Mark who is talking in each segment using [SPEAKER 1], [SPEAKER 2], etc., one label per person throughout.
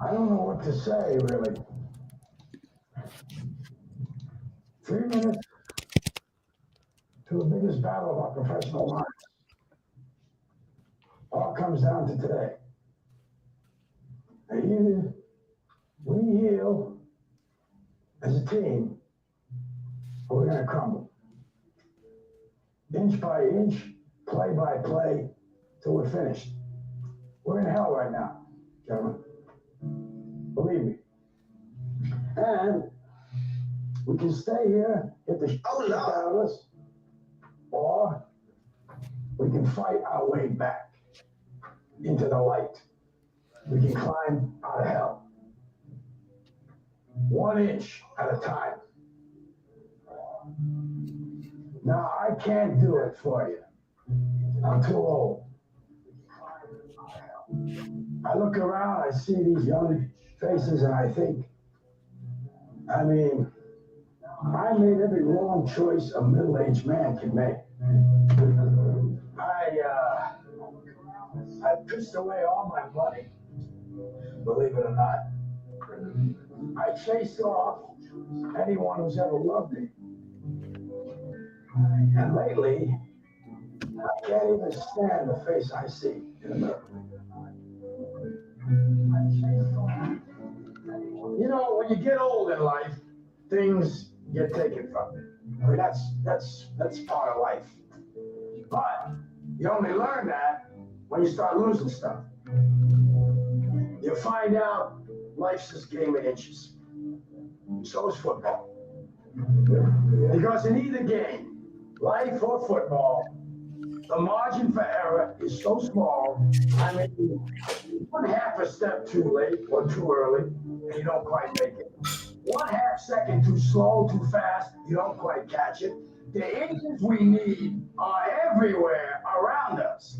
[SPEAKER 1] I don't know what to say, really. 3 minutes to the biggest battle of our professional lives. All comes down to today. Either we heal as a team, or we're going to crumble. Inch by inch, play by play, till we're finished. We're in hell right now, gentlemen. Believe me. And we can stay here, get the shit out of us, or we can fight our way back into the light. We can climb out of hell. 1 inch at a time. Now, I can't do it for you. I'm too old. I look around, I see these young faces, and I think, I mean, I made every wrong choice a middle-aged man can make. I pissed away all my money, believe it or not. I chased off anyone who's ever loved me. And lately, I can't even stand the face I see in the mirror. You know, when you get old in life, things get taken from you. I mean, that's part of life. But you only learn that when you start losing stuff. You find out life's this game of inches. So is football. Because in either game, life or football, the margin for error is so small. I mean, 1/2 a step too late or too early, and you don't quite make it. 1/2 second too slow, too fast, you don't quite catch it. The inches we need are everywhere around us.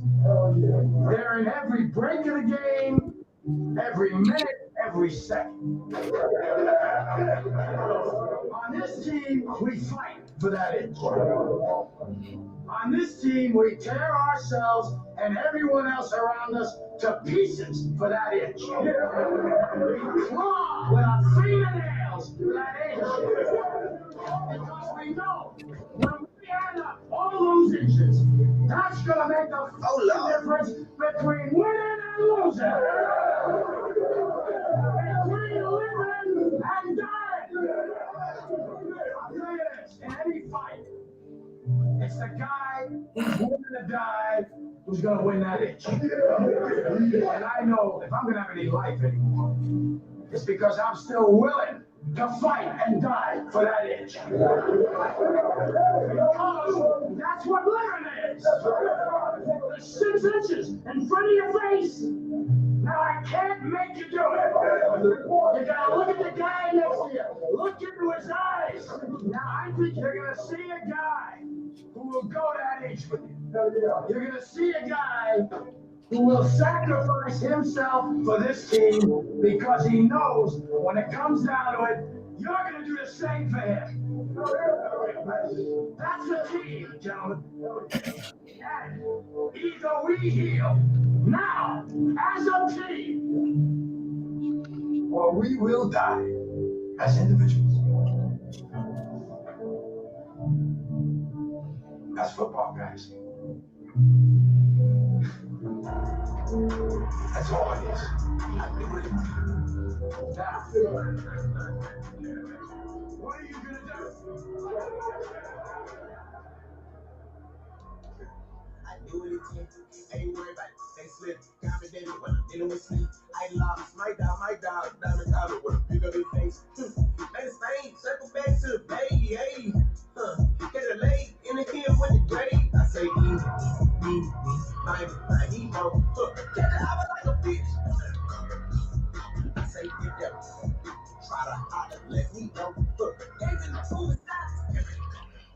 [SPEAKER 1] They're in every break of the game, every minute, every second. On this team, we fight for that inch. On this team, we tear ourselves and everyone else around us to pieces for that inch. We claw with our fingernails for that inch. Because we know when we add up all those inches, that's going to make the difference between winning and losing. Between living and dying. I'll tell you this, in any fight, it's the guy who's willing to die who's going to win that inch. And I know if I'm going to have any life anymore, it's because I'm still willing to fight and die for that inch. Because that's what living is. The 6 inches in front of your face. Now I can't make you do it. You gotta look at the guy next to you. Look into his eyes. Now I think you're gonna see a guy who will go that inch with you. You're gonna see a guy who will sacrifice himself for this team because he knows when it comes down to it, you're going to do the same for him. That's the team, gentlemen. And either we heal now as a team, or we will die as individuals. That's football, guys. That's all it is. Now, what are you gonna do?
[SPEAKER 2] I do anything, ain't worried about it. They slip, confident when I'm dealing with sleep. I lost my dog, diamond collar with a big ugly face. Let it stain, circle back to the bay, hey. Get a lay in the hill with the grave. I say, my hero. Catch it out like a bitch. I say, get that. Try to holler, let me know.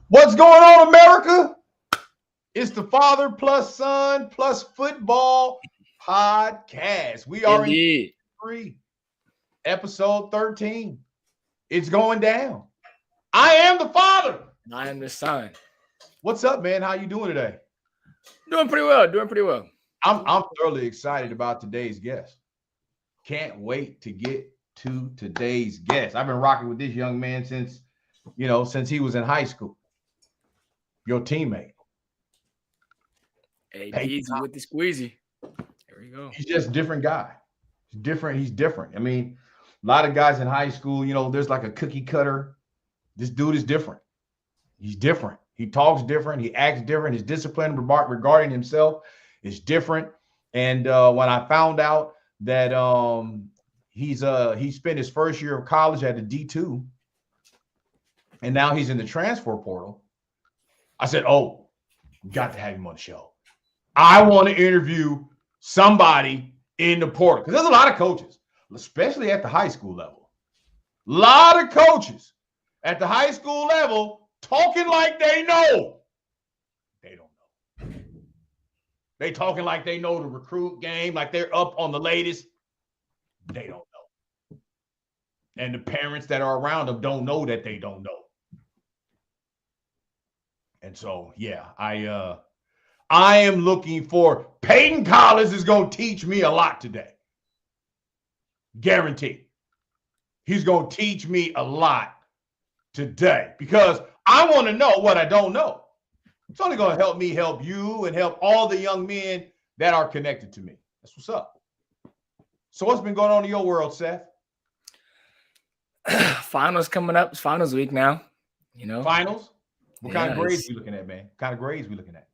[SPEAKER 3] What's going on, America? It's the Father plus Son plus Football podcast. We are in 3, episode 13. It's going down. I am the Father.
[SPEAKER 4] I am the Son.
[SPEAKER 3] What's up, man? How you doing today?
[SPEAKER 4] Doing pretty well.
[SPEAKER 3] I'm thoroughly excited about today's guest. Can't wait to get to today's guest. I've been rocking with this young man since he was in high school. Your teammate.
[SPEAKER 4] Hey, easy with the squeezy. There we go.
[SPEAKER 3] He's just a different guy. He's different. I mean, a lot of guys in high school, there's like a cookie cutter. This dude is different. He's different. He talks different. He acts different. His discipline regarding himself is different. And when I found out that he spent his first year of college at a D2, and now he's in the transfer portal, I said, "Oh, we got to have him on the show. I want to interview somebody in the portal," because there's a lot of coaches, especially at the high school level. A lot of coaches at the high school level talking like they know. They don't know. They talking like they know the recruit game, like they're up on the latest. They don't know. And the parents that are around them don't know that they don't know. And so, yeah, I am looking for Peyton Collins is going to teach me a lot today. Guaranteed. He's going to teach me a lot today because I want to know what I don't know. It's only going to help me help you and help all the young men that are connected to me. That's what's up. So what's been going on in your world, Seth?
[SPEAKER 4] Finals coming up. It's finals week now.
[SPEAKER 3] Finals? What kind of grades we looking at, man? What kind of grades we looking at?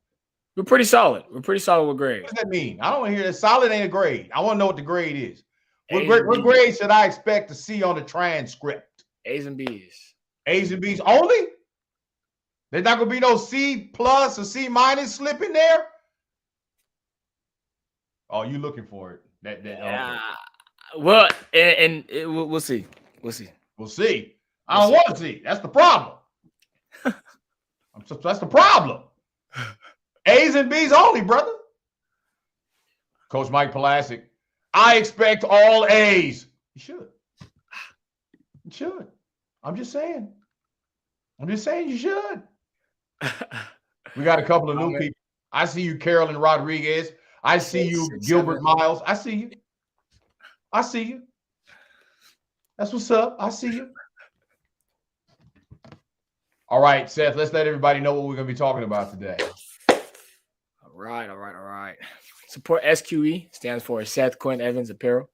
[SPEAKER 4] We're pretty solid. We're pretty solid with grades.
[SPEAKER 3] What does that mean? I don't want to hear that. Solid ain't a grade. I want to know what the grade is. What grade should I expect to see on the transcript?
[SPEAKER 4] A's and B's.
[SPEAKER 3] A's and B's only? There's not going to be no C plus or C minus slip in there? Oh, you looking for it. Okay.
[SPEAKER 4] Well, and we'll see. We'll see.
[SPEAKER 3] We'll see. I don't want to see. That's the problem. That's the problem. A's and B's only, brother. Coach Mike Pulasic, I expect all A's. You should. You should. I'm just saying you should. We got a couple of new people. I see you, Carolyn Rodriguez. I see you, Gilbert Miles. I see you. That's what's up. I see you. All right, Seth, let's let everybody know what we're going to be talking about today.
[SPEAKER 4] All right. Support SQE, stands for Seth QUYN Evans Apparel.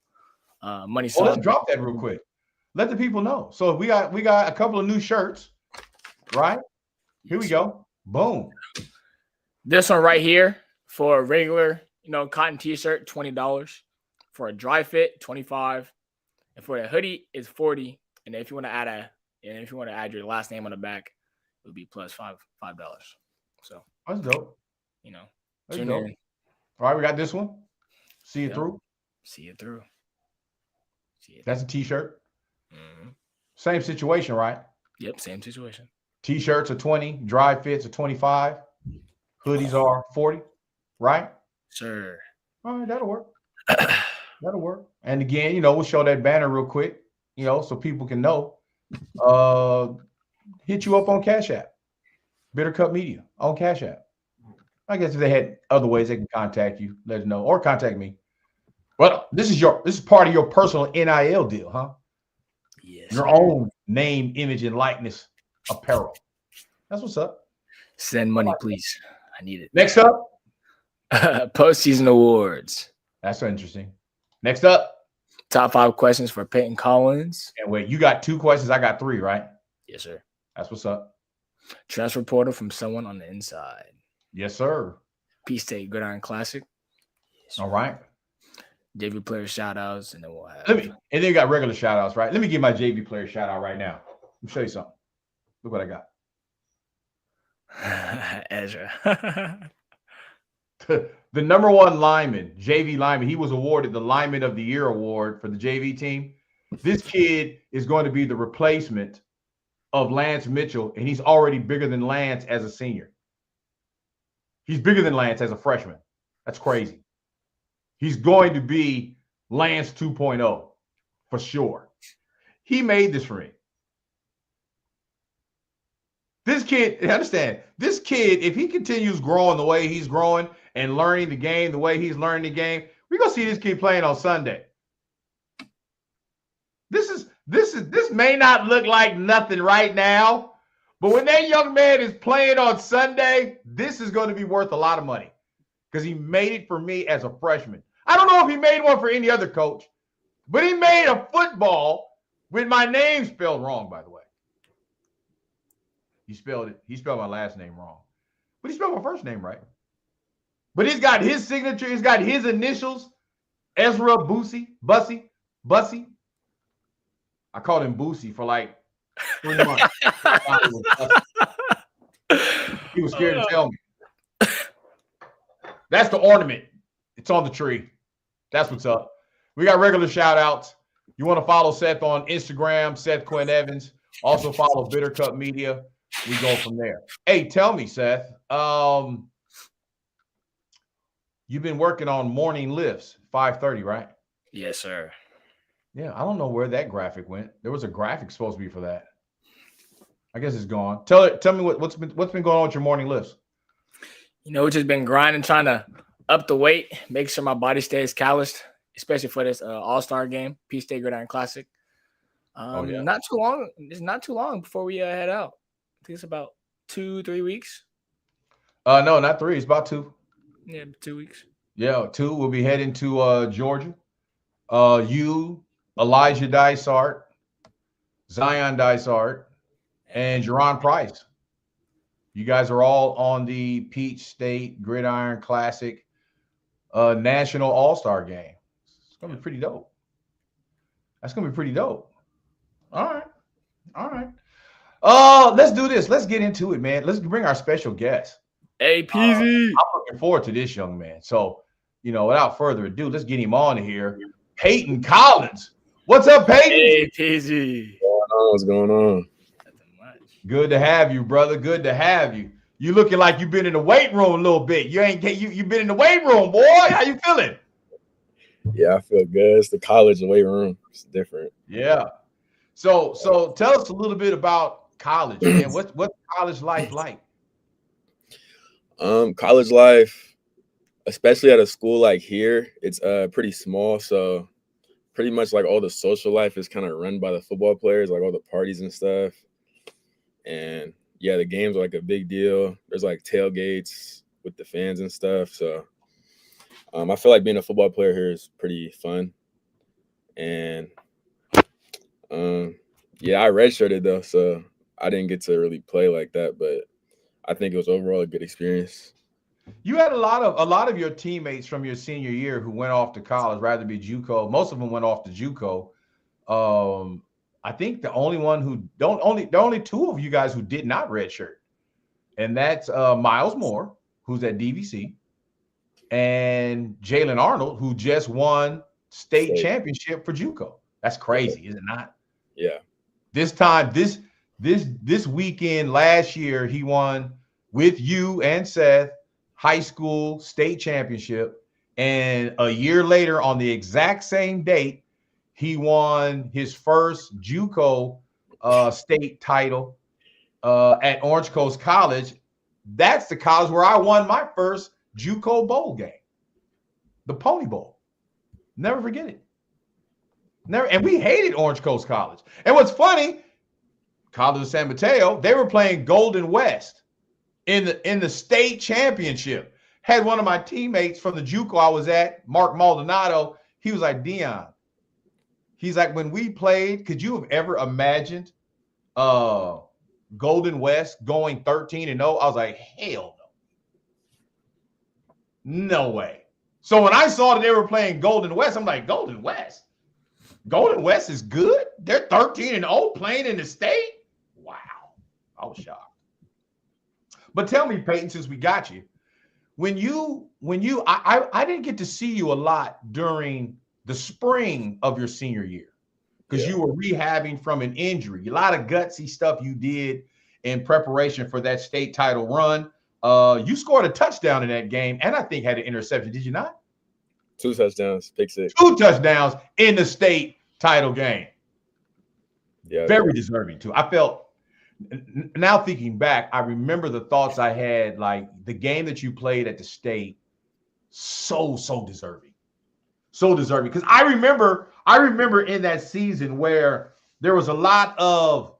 [SPEAKER 4] Money.
[SPEAKER 3] Let's drop that real quick. Let the people know. So we got a couple of new shirts, right? Here we go. Boom.
[SPEAKER 4] This one right here for a regular, cotton t-shirt, $20. For a dry fit, $25. And for a hoodie, it's $40. And if you want to add your last name on the back, it would be plus $5. So
[SPEAKER 3] that's dope.
[SPEAKER 4] Tune in.
[SPEAKER 3] All right, we got this one. See it through. That's a t-shirt.
[SPEAKER 4] Mm-hmm.
[SPEAKER 3] Same situation, right?
[SPEAKER 4] Yep, same situation.
[SPEAKER 3] T-shirts are 20, dry fits are 25, hoodies are 40, right?
[SPEAKER 4] Sure.
[SPEAKER 3] All right, that'll work. That'll work. And again, we'll show that banner real quick, so people can know. Hit you up on Cash App. Bitter Cup Media on Cash App. I guess if they had other ways they can contact you, let us know, or contact me. Well, this is part of your personal NIL deal, huh?
[SPEAKER 4] Yes.
[SPEAKER 3] Your own name, image, and likeness apparel. That's what's up.
[SPEAKER 4] Send money, please. I need it.
[SPEAKER 3] Next up,
[SPEAKER 4] postseason awards.
[SPEAKER 3] That's interesting. Next up,
[SPEAKER 4] top 5 questions for Peyton Collins.
[SPEAKER 3] And wait, you got 2 questions. I got 3, right?
[SPEAKER 4] Yes, sir.
[SPEAKER 3] That's what's up.
[SPEAKER 4] Transfer portal from someone on the inside.
[SPEAKER 3] Yes, sir.
[SPEAKER 4] Peace State Gridiron Classic. Yes,
[SPEAKER 3] all right.
[SPEAKER 4] JV player shout outs, and then we'll have.
[SPEAKER 3] And then you got regular shout outs, right? Let me give my JV player shout out right now. Let me show you something. Look what I got.
[SPEAKER 4] Ezra.
[SPEAKER 3] The number 1 lineman, JV lineman, he was awarded the Lineman of the Year award for the JV team. This kid is going to be the replacement of Lance Mitchell, and he's already bigger than Lance as a senior. He's bigger than Lance as a freshman. That's crazy. He's going to be Lance 2.0 for sure. He made this for me. This kid, understand, this kid, if he continues growing the way he's growing and learning the game the way he's learning the game, we're going to see this kid playing on Sunday. This may not look like nothing right now, but when that young man is playing on Sunday, this is going to be worth a lot of money because he made it for me as a freshman. I don't know if he made one for any other coach, but he made a football with my name spelled wrong, by the way. He spelled my last name wrong, but he spelled my first name right. But he's got his signature. He's got his initials, Ezra Bussy. I called him Boosie for like 3 months. He was scared to tell me. That's the ornament. It's on the tree. That's what's up. We got regular shout outs. You want to follow Seth on Instagram, Seth QUYN Evans. Also follow Bitter Cup Media. We go from there. Hey, tell me, Seth. You've been working on morning lifts, 5:30, right?
[SPEAKER 4] Yes, sir.
[SPEAKER 3] Yeah, I don't know where that graphic went. There was a graphic supposed to be for that. I guess it's gone. Tell me what's been going on with your morning lifts.
[SPEAKER 4] Just been grinding, trying to up the weight, make sure my body stays calloused, especially for this All-Star game, Peach State Gridiron Classic.
[SPEAKER 3] Yeah.
[SPEAKER 4] Not too long. It's not too long before we head out. I think it's about 2-3 weeks.
[SPEAKER 3] No, not 3. It's about 2.
[SPEAKER 4] Yeah, 2 weeks.
[SPEAKER 3] Yeah, 2. We'll be heading to Georgia. You, Elijah Dysart, Zion Dysart, and Jerron Price. You guys are all on the Peach State Gridiron Classic National All-Star game. It's going to be pretty dope. That's going to be pretty dope. All right. Let's do this. Let's get into it, man. Let's bring our special guest.
[SPEAKER 4] Hey, PZ.
[SPEAKER 3] I'm looking forward to this young man. So, without further ado, let's get him on here. Peyton Collins. What's up, Peyton?
[SPEAKER 4] Hey, PZ.
[SPEAKER 5] What's going on?
[SPEAKER 3] Good to have you, brother. Good to have you. You looking like you've been in the weight room a little bit. You've been in the weight room, boy. How you feeling?
[SPEAKER 5] Yeah, I feel good. It's the college weight room. It's different.
[SPEAKER 3] Yeah. So tell us a little bit about college, man. What's college life like?
[SPEAKER 5] College life, especially at a school like here, it's pretty small. So pretty much like all the social life is kind of run by the football players, like all the parties and stuff. And yeah, the games are like a big deal. There's like tailgates with the fans and stuff. So I feel like being a football player here is pretty fun. And yeah, I redshirted though, so I didn't get to really play like that, but I think it was overall a good experience.
[SPEAKER 3] You had a lot of your teammates from your senior year who went off to college, rather be JUCO. Most of them went off to JUCO. I think the only 2 of you guys who did not redshirt, and that's Miles Moore, who's at DVC, and Jalen Arnold, who just won state championship for JUCO. That's crazy, is it not?
[SPEAKER 5] Yeah.
[SPEAKER 3] This weekend last year, he won with you and Seth high school state championship, and a year later, on the exact same date, he won his first JUCO state title at Orange Coast College. That's the college where I won my first JUCO bowl game, the Pony Bowl. Never forget it. Never. And we hated Orange Coast College. And what's funny, College of San Mateo, they were playing Golden West in the state championship. Had one of my teammates from the JUCO I was at, Mark Maldonado. He was like, Dion. He's like, when we played, could you have ever imagined Golden West going 13-0? I was like, hell no. No way. So when I saw that they were playing Golden West, I'm like, Golden West? Golden West is good? They're 13-0 playing in the state? Wow. I was shocked. But tell me, Peyton, since we got you, I didn't get to see you a lot during the spring of your senior year because you were rehabbing from an injury. A lot of gutsy stuff you did in preparation for that state title run. You scored a touchdown in that game and I think had an interception. Did you not?
[SPEAKER 5] 2 touchdowns, pick 6.
[SPEAKER 3] 2 touchdowns in the state title game.
[SPEAKER 5] Yeah.
[SPEAKER 3] Very deserving too. I felt, now thinking back, I remember the thoughts I had, like the game that you played at the state, so deserving. So deserving. Because I remember in that season where there was a lot of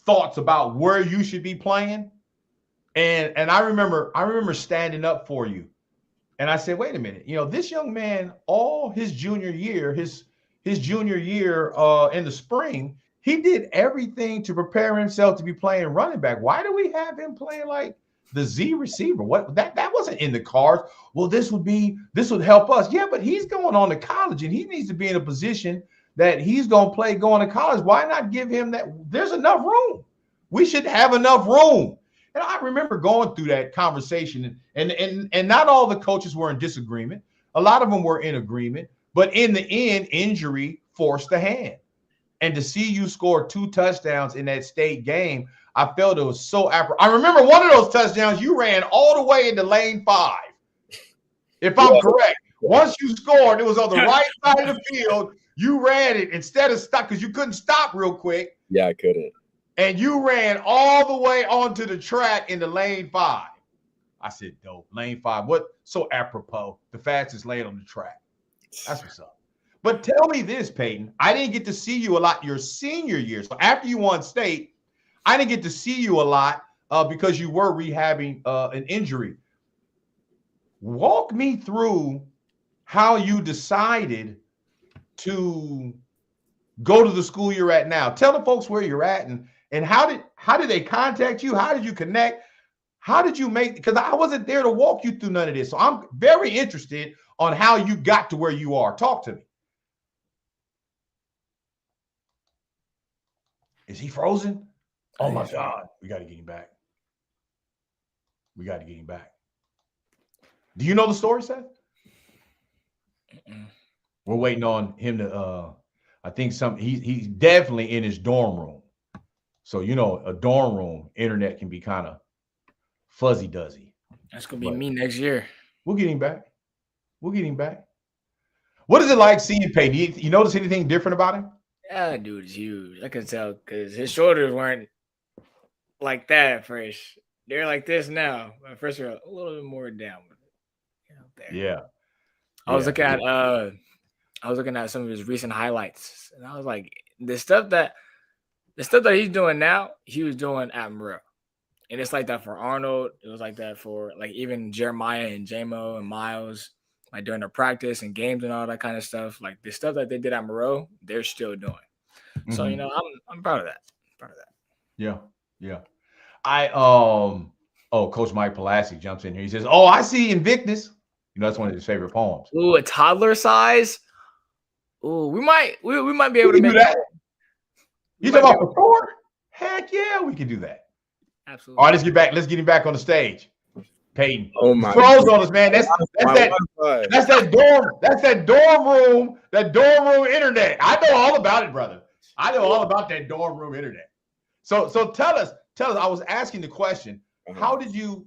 [SPEAKER 3] thoughts about where you should be playing. And I remember standing up for you. And I said, wait a minute, this young man, all his junior year, his junior year in the spring, he did everything to prepare himself to be playing running back. Why do we have him playing like the Z receiver? What that wasn't in the cards. Well, this would help us. Yeah, but he's going on to college and he needs to be in a position that he's going to play going to college. Why not give him that? There's enough room. We should have enough room. And I remember going through that conversation, and not all the coaches were in disagreement. A lot of them were in agreement, but in the end, injury forced the hand. And to see you score 2 touchdowns in that state game, I felt it was so I remember one of those touchdowns, you ran all the way into lane 5. If I'm correct, once you scored, it was on the right side of the field. You ran it instead of stop because you couldn't stop real quick.
[SPEAKER 5] Yeah, I couldn't.
[SPEAKER 3] And you ran all the way onto the track into lane 5. I said, dope, lane 5. What? So apropos, the fastest lane on the track. That's what's up. But tell me this, Peyton. I didn't get to see you a lot your senior year. So after you won state, I didn't get to see you a lot because you were rehabbing an injury. Walk me through how you decided to go to the school you're at now. Tell the folks where you're at and how did they contact you? How did you connect? How did you make? Because I wasn't there to walk you through none of this. So I'm very interested on how you got to where you are. Talk to me. Is he frozen? Oh my God. We got to get him back. We got to get him back. Do you know the story, Seth? We're waiting on him to I think he's definitely in his dorm room. So, a dorm room internet can be kind of fuzzy-duzzy.
[SPEAKER 4] That's going to be me next year.
[SPEAKER 3] We'll get him back. What is it like seeing Peyton? You notice anything different about him?
[SPEAKER 4] Yeah, dude is huge. I can tell because his shoulders weren't like that at first. They're like this now. At first, they're a little bit more down. There.
[SPEAKER 3] Yeah.
[SPEAKER 4] I was looking at some of his recent highlights, and I was like, the stuff that he's doing now, he was doing at Monroe. And it's like that for Arnold. It was like that for like even Jeremiah and JMO and Miles, like during their practice and games and all that kind of stuff. Like the stuff that they did at Monroe, they're still doing. Mm-hmm. So, I'm proud of that.
[SPEAKER 3] Yeah. Coach Mike Pulaski jumps in here. He says, "Oh, I see Invictus." That's one of his favorite poems.
[SPEAKER 4] Ooh, a toddler size. Ooh, we might be able to make that.
[SPEAKER 3] You talking about for 4? Heck yeah, we can do that.
[SPEAKER 4] Absolutely.
[SPEAKER 3] All right, let's get him back on the stage. Peyton.
[SPEAKER 5] Oh my
[SPEAKER 3] froze on us, man. That's that dorm room internet. I know all about it, brother. I know all about that dorm room internet. So tell us, I was asking the question, how did you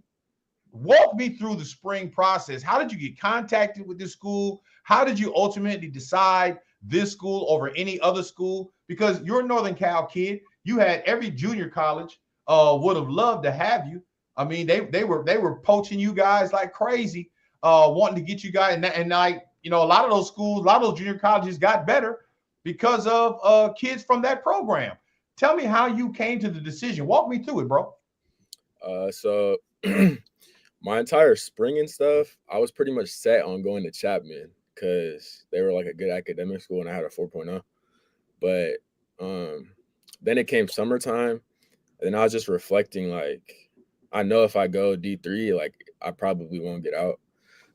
[SPEAKER 3] walk me through the spring process? How did you get contacted with this school? How did you ultimately decide this school over any other school? Because you're a Northern Cal kid. You had every junior college would have loved to have you. I mean, they were poaching you guys like crazy, wanting to get you guys. And a lot of those schools, a lot of those junior colleges got better because of kids from that program. Tell me how you came to the decision. Walk me through it, bro.
[SPEAKER 5] So my entire spring and stuff, I was pretty much set on going to Chapman because they were like a good academic school and I had a 4.0. But then it came summertime and I was just reflecting, like, I know if I go D3, like, I probably won't get out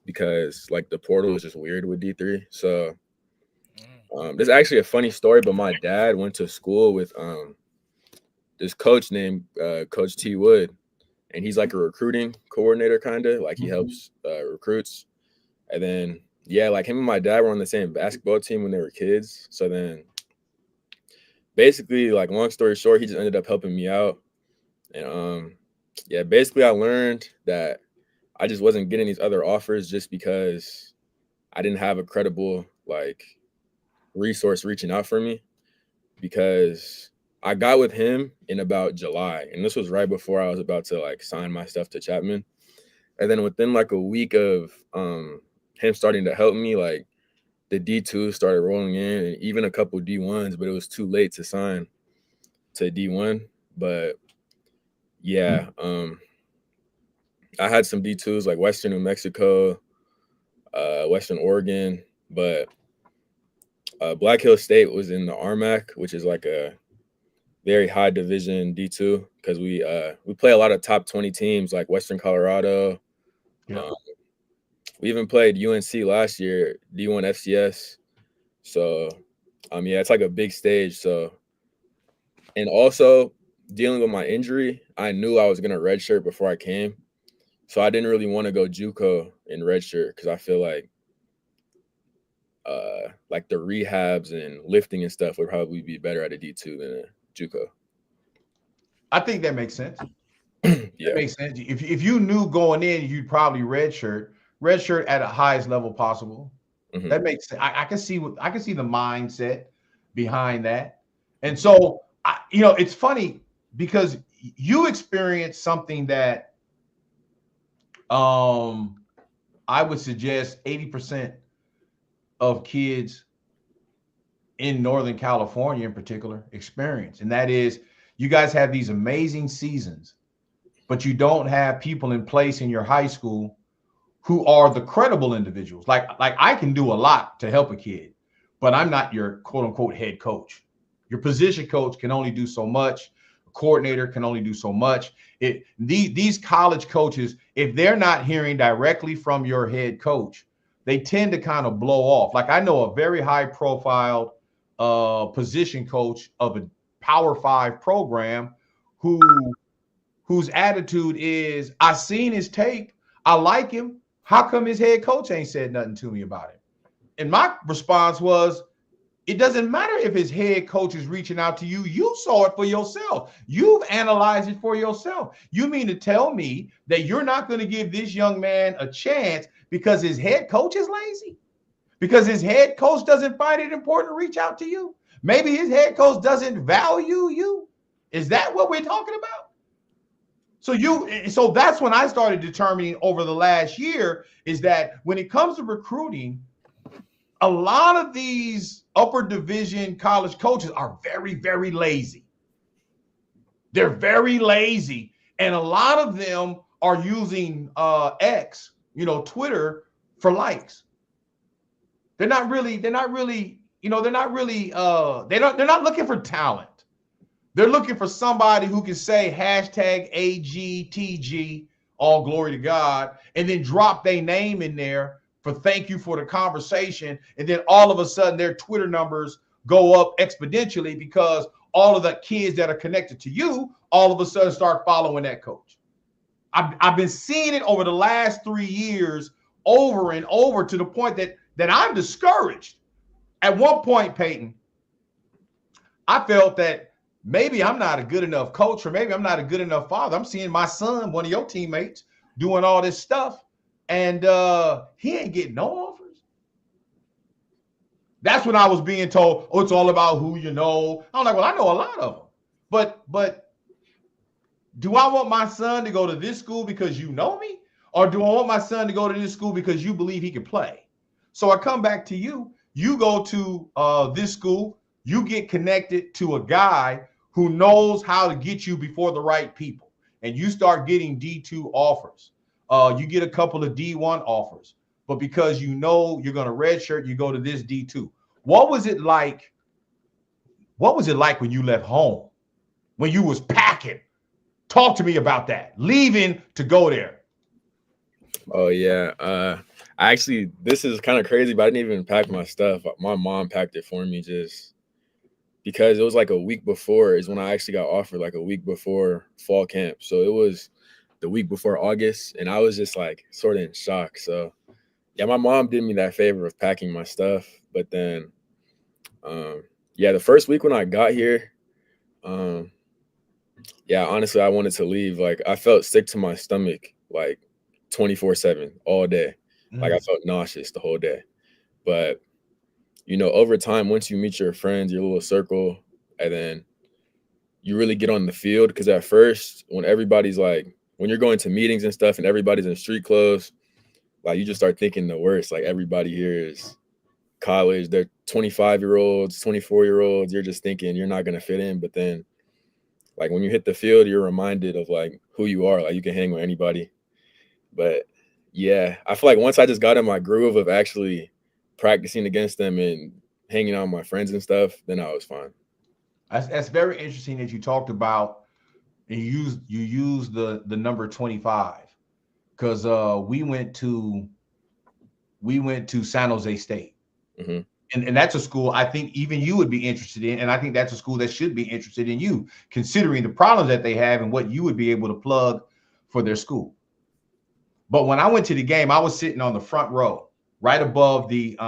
[SPEAKER 5] because, like, the portal is just weird with D3. So there's actually a funny story, but my dad went to school with this coach named Coach T. Wood. And he's like a recruiting coordinator, kind of like he helps recruits. And then, like him and my dad were on the same basketball team when they were kids. So then basically, like, long story short, he just ended up helping me out. And basically I learned that I just wasn't getting these other offers just because I didn't have a credible, like, resource reaching out for me, because I got with him in about July, and this was right before I was about to, like, sign my stuff to Chapman. And then within like a week of him starting to help me, like, the D2 started rolling in, and even a couple D1s, but it was too late to sign to D1. But yeah, I had some D2s like Western New Mexico, Western Oregon, but Black Hill State was in the RMAC, which is like a very high division D2, because we play a lot of top 20 teams like Western Colorado.
[SPEAKER 3] Yeah.
[SPEAKER 5] We even played UNC last year, D1 FCS. So, yeah, it's like a big stage. So, and also dealing with my injury, I knew I was going to redshirt before I came. So I didn't really want to go JUCO in redshirt, because I feel like the rehabs and lifting and stuff would probably be better at a D2 than a JUCO.
[SPEAKER 3] I think that makes sense.
[SPEAKER 5] Yeah.
[SPEAKER 3] That makes sense. If you knew going in, you'd probably redshirt at the highest level possible.
[SPEAKER 5] Mm-hmm.
[SPEAKER 3] That makes sense. I can see the mindset behind that. And so, it's funny because you experienced something that I would suggest 80% of kids in Northern California in particular experience. And that is, you guys have these amazing seasons, but you don't have people in place in your high school who are the credible individuals. Like I can do a lot to help a kid, but I'm not your quote unquote head coach. Your position coach can only do so much. A coordinator can only do so much. These college coaches, if they're not hearing directly from your head coach, they tend to kind of blow off. Like I know a very high profile position coach of a Power 5 program whose attitude is, I seen his tape, I like him. How come his head coach ain't said nothing to me about it? And my response was, it doesn't matter if his head coach is reaching out to you. You saw it for yourself. You've analyzed it for yourself. You mean to tell me that you're not going to give this young man a chance because his head coach is lazy? Because his head coach doesn't find it important to reach out to you? Maybe his head coach doesn't value you? Is that what we're talking about? So that's when I started determining over the last year, is that when it comes to recruiting, a lot of these upper division college coaches are very, very lazy. They're very lazy. And a lot of them are using X, Twitter, for likes. They're not looking for talent. They're looking for somebody who can say #AGTG, all glory to God, and then drop their name in there for thank you for the conversation. And then all of a sudden their Twitter numbers go up exponentially because all of the kids that are connected to you all of a sudden start following that coach. I've been seeing it over the last 3 years over and over, to the point that I'm discouraged. At one point, Peyton, I felt that maybe I'm not a good enough coach, or maybe I'm not a good enough father. I'm seeing my son, one of your teammates, doing all this stuff, and he ain't getting no offers. That's when I was being told, oh, it's all about who you know. I'm like, well, I know a lot of them. But do I want my son to go to this school because you know me? Or do I want my son to go to this school because you believe he can play? So I come back to you. You go to this school. You get connected to a guy who knows how to get you before the right people. And you start getting D2 offers. You get a couple of D1 offers. But because you know you're going to redshirt, you go to this D2. What was it like? What was it like when you left home? When you was packing? Talk to me about that. Leaving to go there.
[SPEAKER 5] Oh, yeah. Actually, this is kind of crazy, but I didn't even pack my stuff. My mom packed it for me, just because it was like a week before is when I actually got offered, like a week before fall camp. So it was the week before August, and I was just like sort of in shock. So yeah, my mom did me that favor of packing my stuff. But then, the first week when I got here, honestly, I wanted to leave. Like, I felt sick to my stomach, like 24/7 all day. Like, I felt nauseous the whole day. But, over time, once you meet your friends, your little circle, and then you really get on the field, because at first, when everybody's like, when you're going to meetings and stuff and everybody's in street clothes, like, you just start thinking the worst. Like, everybody here is college. They're 25-year-olds, 24-year-olds. You're just thinking you're not gonna fit in, but then like when you hit the field, you're reminded of like who you are. Like you can hang with anybody. But yeah, I feel like once I just got in my groove of actually practicing against them and hanging out with my friends and stuff, then I was fine.
[SPEAKER 3] That's very interesting that you talked about and you used the number 25 because we went to San Jose State.
[SPEAKER 5] Mm-hmm.
[SPEAKER 3] And that's a school I think even you would be interested in. And I think that's a school that should be interested in you, considering the problems that they have and what you would be able to plug for their school. But when I went to the game, I was sitting on the front row, right above the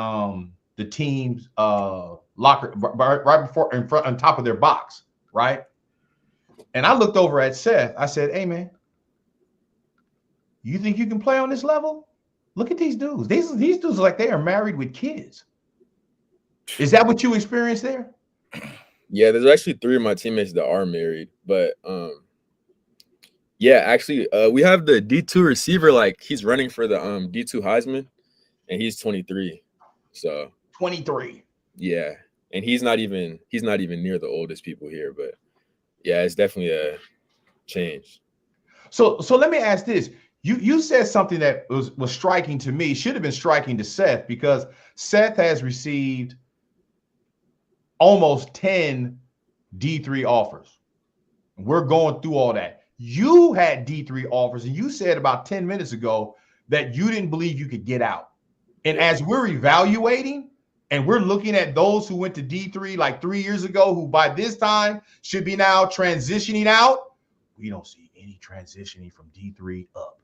[SPEAKER 3] team's locker, right before in front on top of their box, right? And I looked over at Seth. I said, "Hey man, you think you can play on this level? Look at these dudes. These dudes are like they are married with kids." Is that what you experienced there?
[SPEAKER 5] Yeah, there's actually 3 of my teammates that are married, but yeah, actually, we have the D2 receiver. Like he's running for the D2 Heisman, and he's 23. So
[SPEAKER 3] 23.
[SPEAKER 5] Yeah, and he's not even near the oldest people here. But yeah, it's definitely a change.
[SPEAKER 3] So let me ask this: you said something that was striking to me. Should have been striking to Seth because Seth has received almost 10 D3 offers. We're going through all that. You had D3 offers, and you said about 10 minutes ago that you didn't believe you could get out. And as we're evaluating and we're looking at those who went to D3 like 3 years ago, who by this time should be now transitioning out, we don't see any transitioning from D3 up.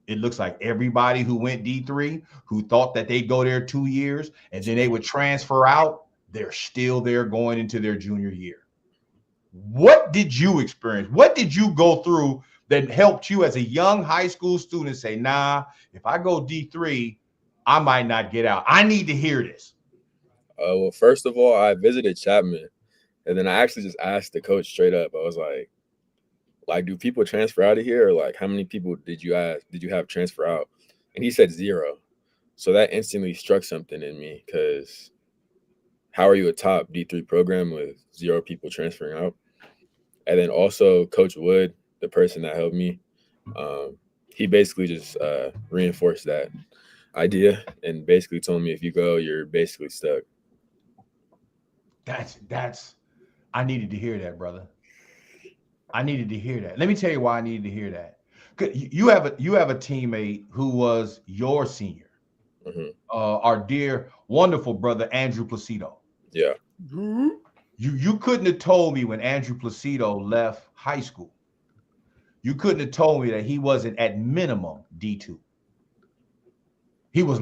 [SPEAKER 3] It looks like everybody who went D3, who thought that they'd go there 2 years and then they would transfer out, they're still there going into their junior year. What did you experience? What did you go through that helped you as a young high school student say, nah, if I go D3, I might not get out? I need to hear this.
[SPEAKER 5] Well, first of all, I visited Chapman, and then I actually just asked the coach straight up. I was like, do people transfer out of here? Or like, how many people did you have transfer out? And he said 0. So that instantly struck something in me because how are you a top D3 program with 0 people transferring out? And then also Coach Wood, the person that helped me, he basically just reinforced that idea and basically told me if you go, you're basically stuck.
[SPEAKER 3] I needed to hear that, brother. I needed to hear that. Let me tell you why I needed to hear that. You have a teammate who was your senior, our dear, wonderful brother Andrew Placido.
[SPEAKER 5] Yeah.
[SPEAKER 3] You couldn't have told me when Andrew Placido left high school. You couldn't have told me that he wasn't at minimum D2. He was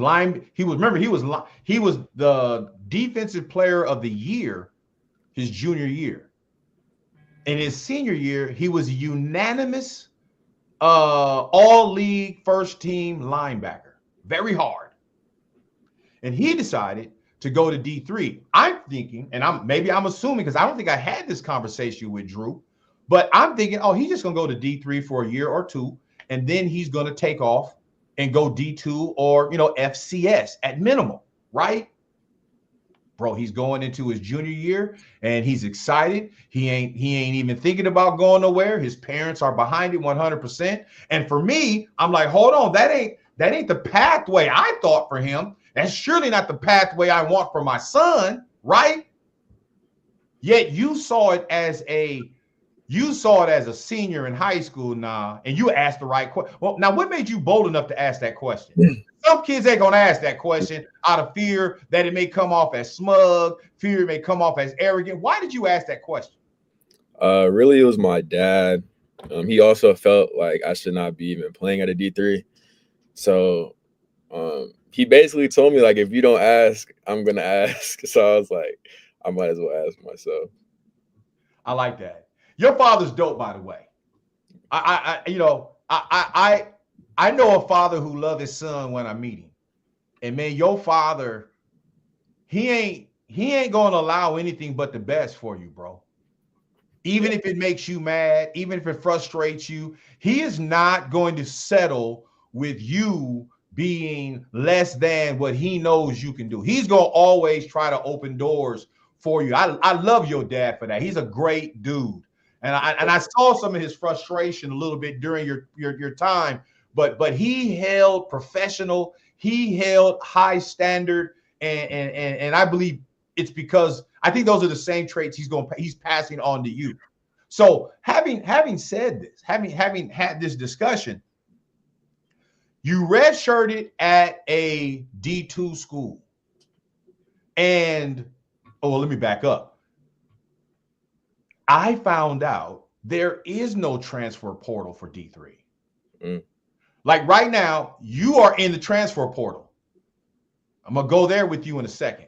[SPEAKER 3] the defensive player of the year his junior year. In his senior year, he was a unanimous all-league first-team linebacker. Very hard. And he decided to go to D3. I'm thinking, and I'm assuming, because I don't think I had this conversation with Drew, but I'm thinking, oh, he's just going to go to D3 for a year or 2, and then he's going to take off and go D2 or, FCS at minimum, right? Bro, he's going into his junior year and he's excited. He ain't even thinking about going nowhere. His parents are behind it 100%. And for me, I'm like, hold on, that ain't the pathway I thought for him. That's surely not the pathway I want for my son, right? Yet you saw it as a senior in high school, and you asked the right question. Well, now what made you bold enough to ask that question? Some kids ain't gonna ask that question out of fear that it may come off as smug, fear it may come off as arrogant. Why did you ask that question?
[SPEAKER 5] Really, it was my dad. He also felt like I should not be even playing at a D3. So he basically told me, like, if you don't ask, I'm gonna ask. So I was like, I might as well ask myself.
[SPEAKER 3] I like that. Your father's dope, by the way. I know a father who loves his son when I meet him. And man, your father, he ain't gonna allow anything but the best for you, bro. Even if it makes you mad, even if it frustrates you, he is not going to settle with you being less than what he knows you can do. He's going to always try to open doors for you. I love your dad for that. He's a great dude. And I saw some of his frustration a little bit during your time, but he held professional, he held high standard, and I believe it's because I think those are the same traits he's passing on to you. So having said this, having had this discussion, you redshirted at a D2 school. And, let me back up. I found out there is no transfer portal for D3. Like right now, you are in the transfer portal. I'm going to go there with you in a second.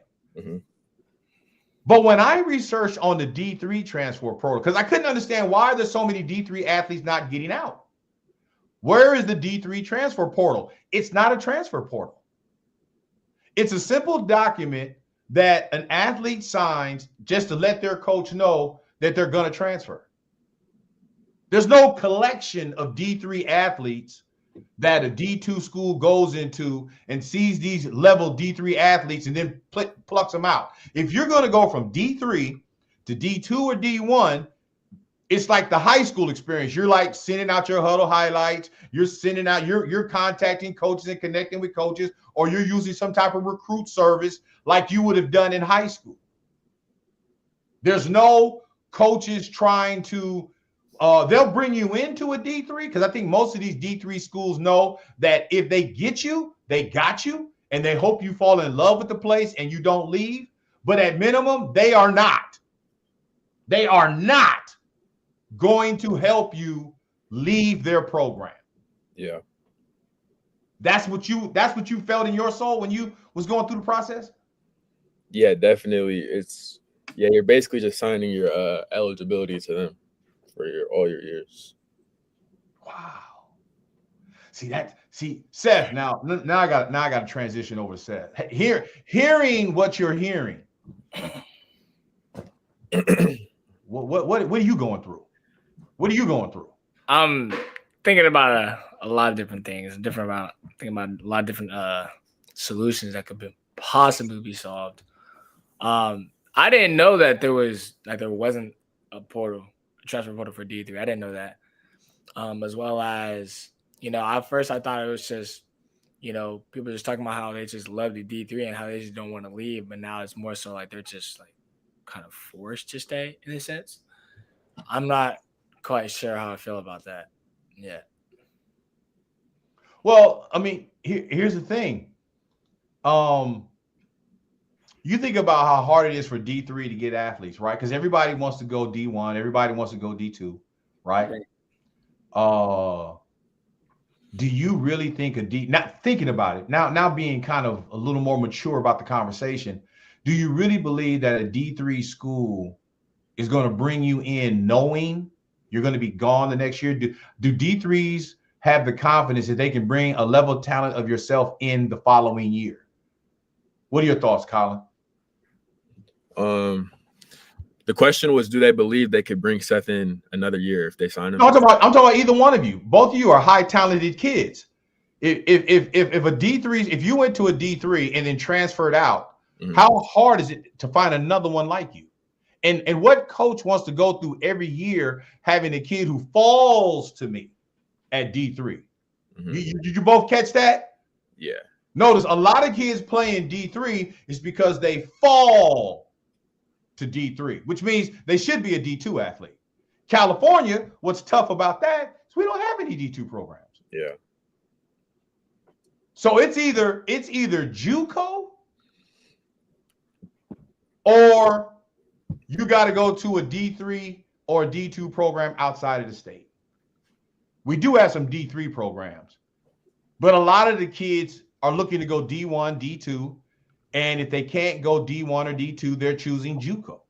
[SPEAKER 3] But when I researched on the D3 transfer portal, because I couldn't understand why there's so many D3 athletes not getting out. Where is the D3 transfer portal? It's not a transfer portal. It's a simple document that an athlete signs just to let their coach know that they're going to transfer. There's no collection of D3 athletes that a D2 school goes into and sees these level D3 athletes and then plucks them out. If you're going to go from D3 to D2 or D1, it's like the high school experience. You're like sending out your huddle highlights. You're sending out, you're contacting coaches and connecting with coaches, or you're using some type of recruit service like you would have done in high school. There's no coaches trying to, they'll bring you into a D3 because I think most of these D3 schools know that if they get you, they got you, and they hope you fall in love with the place and you don't leave. But at minimum, they are not going to help you leave their program.
[SPEAKER 5] Yeah.
[SPEAKER 3] That's what you felt in your soul when you was going through the process?
[SPEAKER 5] Yeah, definitely. You're basically just signing your eligibility to them for all your years.
[SPEAKER 3] Wow. See, Seth, now I got to transition over to Seth. Hearing what you're hearing. What are you going through? What are you going through?
[SPEAKER 4] I'm thinking about a lot of different things. Thinking about a lot of different solutions that could possibly be solved. I didn't know that there wasn't a transfer portal for D3. I didn't know that. As well as, at first I thought it was just, people just talking about how they just love the D3 and how they just don't want to leave. But now it's more so like they're just like kind of forced to stay in a sense. I'm not quite sure how I feel about that. Yeah.
[SPEAKER 3] Well, I mean, here's the thing. You think about how hard it is for D3 to get athletes, right? Because everybody wants to go D1, everybody wants to go D2, right? Do you really think not thinking about it, now being kind of a little more mature about the conversation, do you really believe that a D3 school is going to bring you in knowing you're going to be gone the next year? Do D3s have the confidence that they can bring a level of talent of yourself in the following year? What are your thoughts, Colin?
[SPEAKER 5] The question was, do they believe they could bring Seth in another year if they sign him?
[SPEAKER 3] No, I'm talking about either one of you. Both of you are high talented kids. If you went to a D3 and then transferred out, how hard is it to find another one like you? And what coach wants to go through every year having a kid who falls to me at D3? Did you both catch that?
[SPEAKER 5] Yeah.
[SPEAKER 3] Notice a lot of kids playing D3 is because they fall to D3, which means they should be a D2 athlete. California, what's tough about that is we don't have any D2 programs.
[SPEAKER 5] Yeah.
[SPEAKER 3] So it's either JUCO or you got to go to a D3 or a D2 program outside of the state. We do have some D3 programs, but a lot of the kids are looking to go D1, D2, and if they can't go D1 or D2, they're choosing JUCO.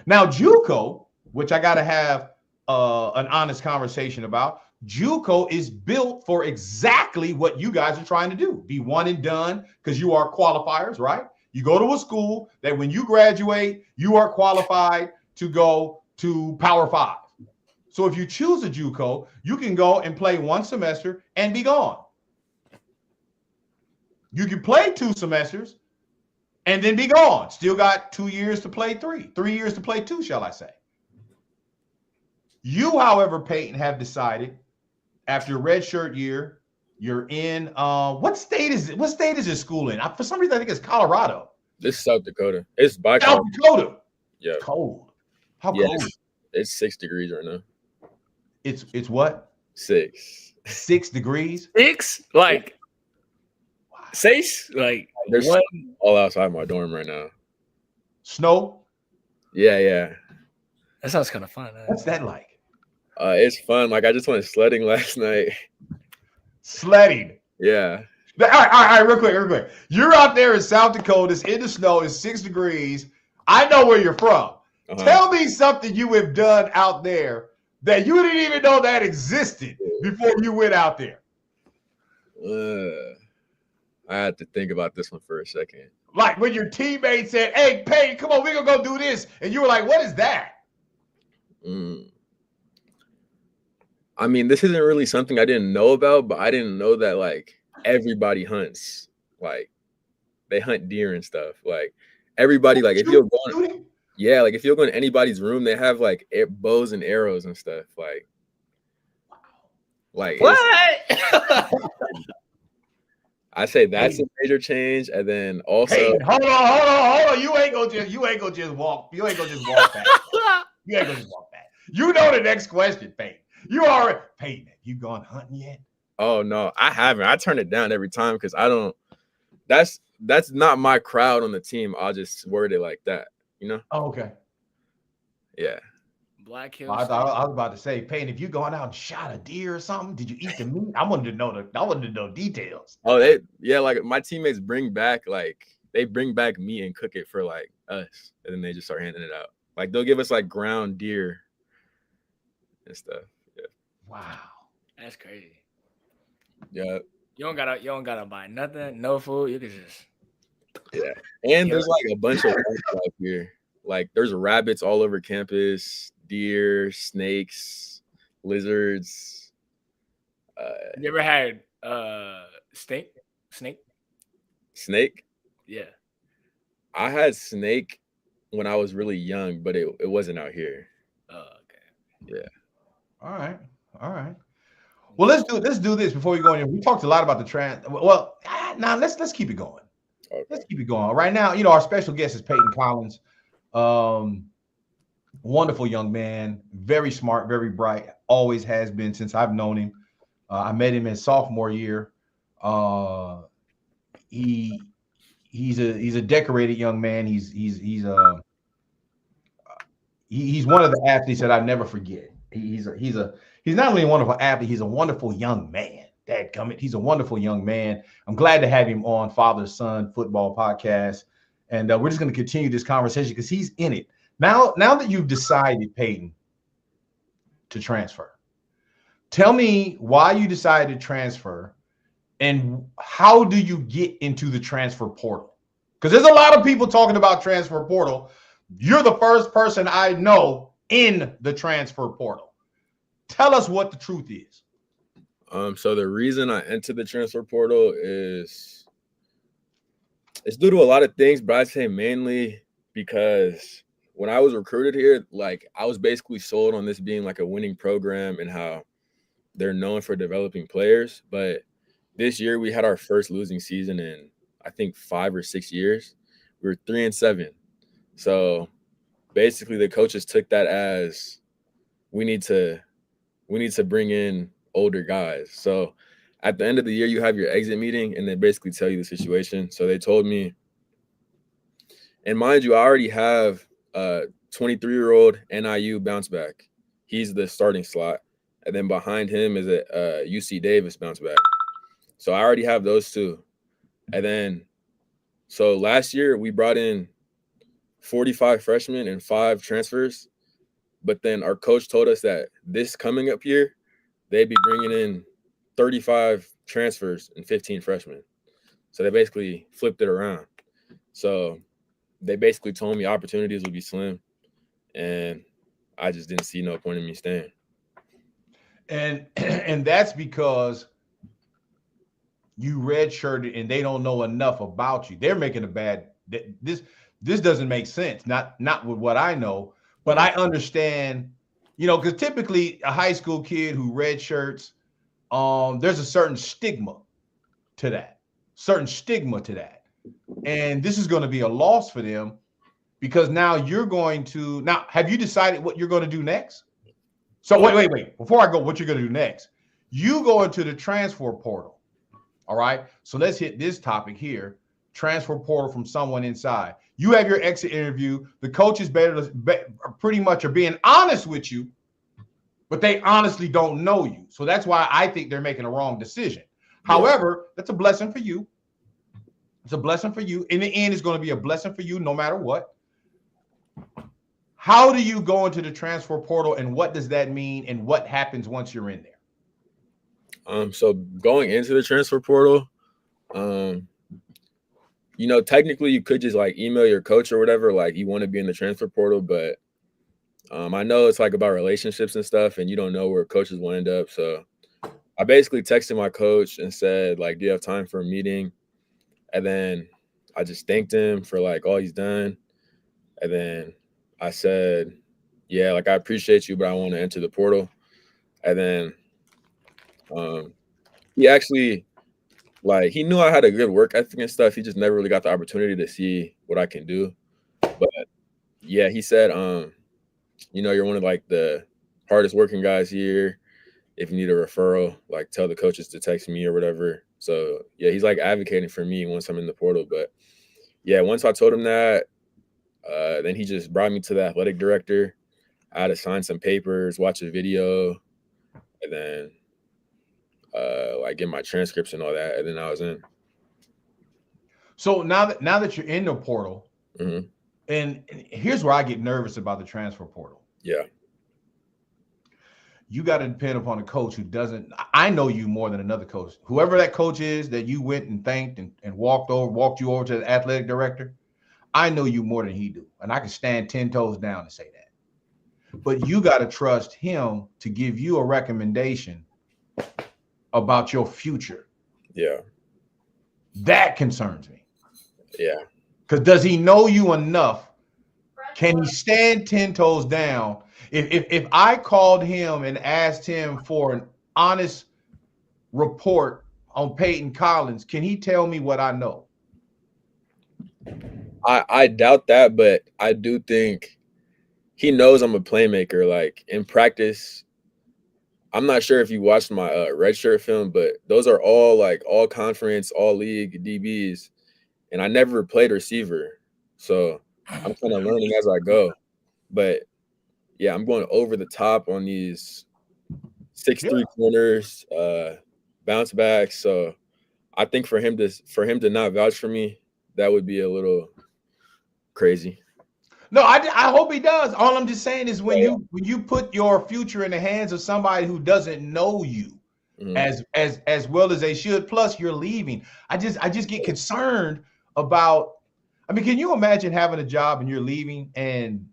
[SPEAKER 3] Now, JUCO, which I got to have an honest conversation about, JUCO is built for exactly what you guys are trying to do. Be one and done because you are qualifiers, right? You go to a school that when you graduate, you are qualified to go to Power 5. So if you choose a JUCO, you can go and play one semester and be gone. You can play 2 semesters and then be gone. Still got 2 years to play 3 years to play 2, shall I say. You, however, Peyton, have decided after your redshirt year, you're in what state is it? What state is this school in? For some reason, I think it's Colorado.
[SPEAKER 5] This is South Dakota. It's by
[SPEAKER 3] South Dakota.
[SPEAKER 5] Yeah.
[SPEAKER 3] It's cold. How
[SPEAKER 5] Yeah,
[SPEAKER 3] cold?
[SPEAKER 5] it's 6 degrees right now.
[SPEAKER 3] It's what?
[SPEAKER 5] 6.
[SPEAKER 3] 6 degrees?
[SPEAKER 4] 6? Like, 6? Like,
[SPEAKER 5] there's
[SPEAKER 4] what?
[SPEAKER 5] all outside my dorm right now.
[SPEAKER 3] Snow?
[SPEAKER 5] Yeah.
[SPEAKER 4] That sounds kind of fun.
[SPEAKER 3] What's that like?
[SPEAKER 5] It's fun. Like, I just went sledding last night.
[SPEAKER 3] Sledding.
[SPEAKER 5] Yeah.
[SPEAKER 3] All right, real quick. You're out there in South Dakota. It's in the snow. It's 6 degrees. I know where you're from. Tell me something you have done out there that you didn't even know that existed before you went out there.
[SPEAKER 5] I had to think about this one for a second.
[SPEAKER 3] Like when your teammate said, "Hey, Peyton, come on, we're going to go do this." And you were like, "What is that?"
[SPEAKER 5] I mean, this isn't really something I didn't know about, but I didn't know that, like, everybody hunts. Like, they hunt deer and stuff. Like, everybody, like, if you're going, like, if you're going to anybody's room, they have, like, bows and arrows and stuff. Like
[SPEAKER 4] what?
[SPEAKER 5] I say that's a major change, and then also,
[SPEAKER 3] hey, hold on. You ain't gonna just walk back. You know the next question, Peyton. You already, Peyton, have you gone hunting yet?
[SPEAKER 5] Oh no, I haven't. I turn it down every time because I don't. That's not my crowd on the team. I'll just word it like that, you know.
[SPEAKER 3] Oh, okay.
[SPEAKER 5] Yeah.
[SPEAKER 4] Black Hills.
[SPEAKER 3] I was about to say, Peyton, if you gone out and shot a deer or something, did you eat the meat? I wanted to know details.
[SPEAKER 5] Oh, like my teammates bring back meat and cook it for like us, and then they just start handing it out. Like they'll give us like ground deer and stuff. Yeah.
[SPEAKER 4] Wow, that's crazy.
[SPEAKER 5] Yeah.
[SPEAKER 4] You don't gotta buy nothing, no food. You can just
[SPEAKER 5] And there's like a bunch of stuff here. Like there's rabbits all over campus, deer, snakes, lizards.
[SPEAKER 4] You ever had snake?
[SPEAKER 5] Snake?
[SPEAKER 4] Yeah.
[SPEAKER 5] I had snake when I was really young, but it wasn't out here.
[SPEAKER 4] Oh, okay.
[SPEAKER 5] Yeah.
[SPEAKER 3] All right. Well, let's do this before we go in. We talked a lot about the trans. Well, now let's keep it going.
[SPEAKER 5] Okay.
[SPEAKER 3] Let's keep it going. Right now, our special guest is Peyton Collins. Wonderful young man, very smart, very bright, always has been since I've known him. I met him in sophomore year. He's a decorated young man. He's one of the athletes that I never forget. He's not only a wonderful athlete, he's a wonderful young man. Dadgummit, he's a wonderful young man. I'm glad to have him on Father Son Football Podcast. And we're just going to continue this conversation because he's in it. Now that you've decided, Peyton, to transfer, tell me why you decided to transfer and how do you get into the transfer portal? Because there's a lot of people talking about transfer portal. You're the first person I know in the transfer portal. Tell us what the truth is.
[SPEAKER 5] So the reason I entered the transfer portal is it's due to a lot of things, but I'd say mainly because when I was recruited here, like I was basically sold on this being like a winning program and how they're known for developing players. But this year we had our first losing season in I think 5 or 6 years. We were 3-7. So basically the coaches took that as we need to bring in older guys. So at the end of the year, you have your exit meeting and they basically tell you the situation. So they told me, and mind you, I already have a 23-year-old NIU bounce back. He's the starting slot. And then behind him is a UC Davis bounce back. So I already have those two. And then, so last year we brought in 45 freshmen and 5 transfers. But then our coach told us that this coming up year, they'd be bringing in 35 transfers and 15 freshmen. So they basically flipped it around. So they basically told me opportunities would be slim. And I just didn't see no point in me staying.
[SPEAKER 3] And that's because you redshirted and they don't know enough about you. They're making a bad. This doesn't make sense. Not with what I know, but I understand. You know, because typically a high school kid who redshirts, there's a certain stigma to that. And this is going to be a loss for them because now you're going to now. Have you decided what you're going to do next? So wait. Before I go, what you're going to do next? You go into the transfer portal. All right. So let's hit this topic here. Transfer portal from someone inside. You have your exit interview. The coaches pretty much are being honest with you, but they honestly don't know you. So that's why I think they're making a wrong decision. Yeah. However, that's a blessing for you. It's a blessing for you. In the end, it's going to be a blessing for you no matter what. How do you go into the transfer portal and what does that mean and what happens once you're in there?
[SPEAKER 5] So going into the transfer portal, you know, technically you could just like email your coach or whatever, like you want to be in the transfer portal, but I know it's like about relationships and stuff and you don't know where coaches will end up. So I basically texted my coach and said, like, do you have time for a meeting? And then I just thanked him for like all he's done. And then I said, yeah, like I appreciate you, but I want to enter the portal. And then he actually, like, he knew I had a good work ethic and stuff. He just never really got the opportunity to see what I can do. But yeah, he said, you know, you're one of like the hardest working guys here. If you need a referral, like tell the coaches to text me or whatever. So yeah, he's like advocating for me once I'm in the portal. But yeah, once I told him that, then he just brought me to the athletic director. I had to sign some papers, watch a video, and then like get my transcripts and all that, and then I was in.
[SPEAKER 3] So now that you're in the portal,
[SPEAKER 5] mm-hmm.
[SPEAKER 3] and here's where I get nervous about the transfer portal.
[SPEAKER 5] Yeah.
[SPEAKER 3] You got to depend upon a coach who doesn't. I know you more than another coach. Whoever that coach is that you went and thanked and walked you over to the athletic director, I know you more than he do. And I can stand 10 toes down and say that. But you got to trust him to give you a recommendation about your future.
[SPEAKER 5] Yeah.
[SPEAKER 3] That concerns me.
[SPEAKER 5] Yeah.
[SPEAKER 3] Because does he know you enough? Can he stand 10 toes down? If I called him and asked him for an honest report on Peyton Collins, can he tell me what I know?
[SPEAKER 5] I doubt that, but I do think he knows I'm a playmaker. Like in practice, I'm not sure if you watched my redshirt film, but those are all like all conference, all league DBs, and I never played receiver, so I'm kind of learning as I go. But yeah, I'm going over the top on these 6'3" corners, bounce backs. So I think for him to not vouch for me, that would be a little crazy.
[SPEAKER 3] No, I hope he does. All I'm just saying is when you put your future in the hands of somebody who doesn't know you as well as they should, plus you're leaving. I just get concerned about. I mean, can you imagine having a job and you're leaving and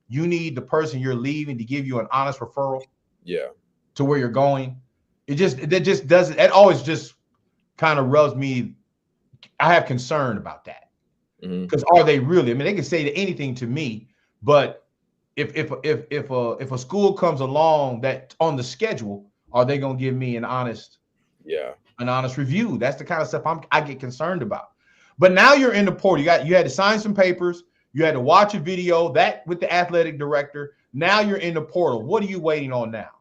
[SPEAKER 3] you need the person you're leaving to give you an honest referral?
[SPEAKER 5] Yeah.
[SPEAKER 3] To where you're going. It just doesn't. It always just kind of rubs me. I have concern about that. Because are they really? I mean, they can say anything to me, but if a school comes along that on the schedule, are they gonna give me an honest review? That's the kind of stuff I get concerned about. But now you're in the portal. You had to sign some papers. You had to watch a video that with the athletic director. Now you're in the portal. What are you waiting on now?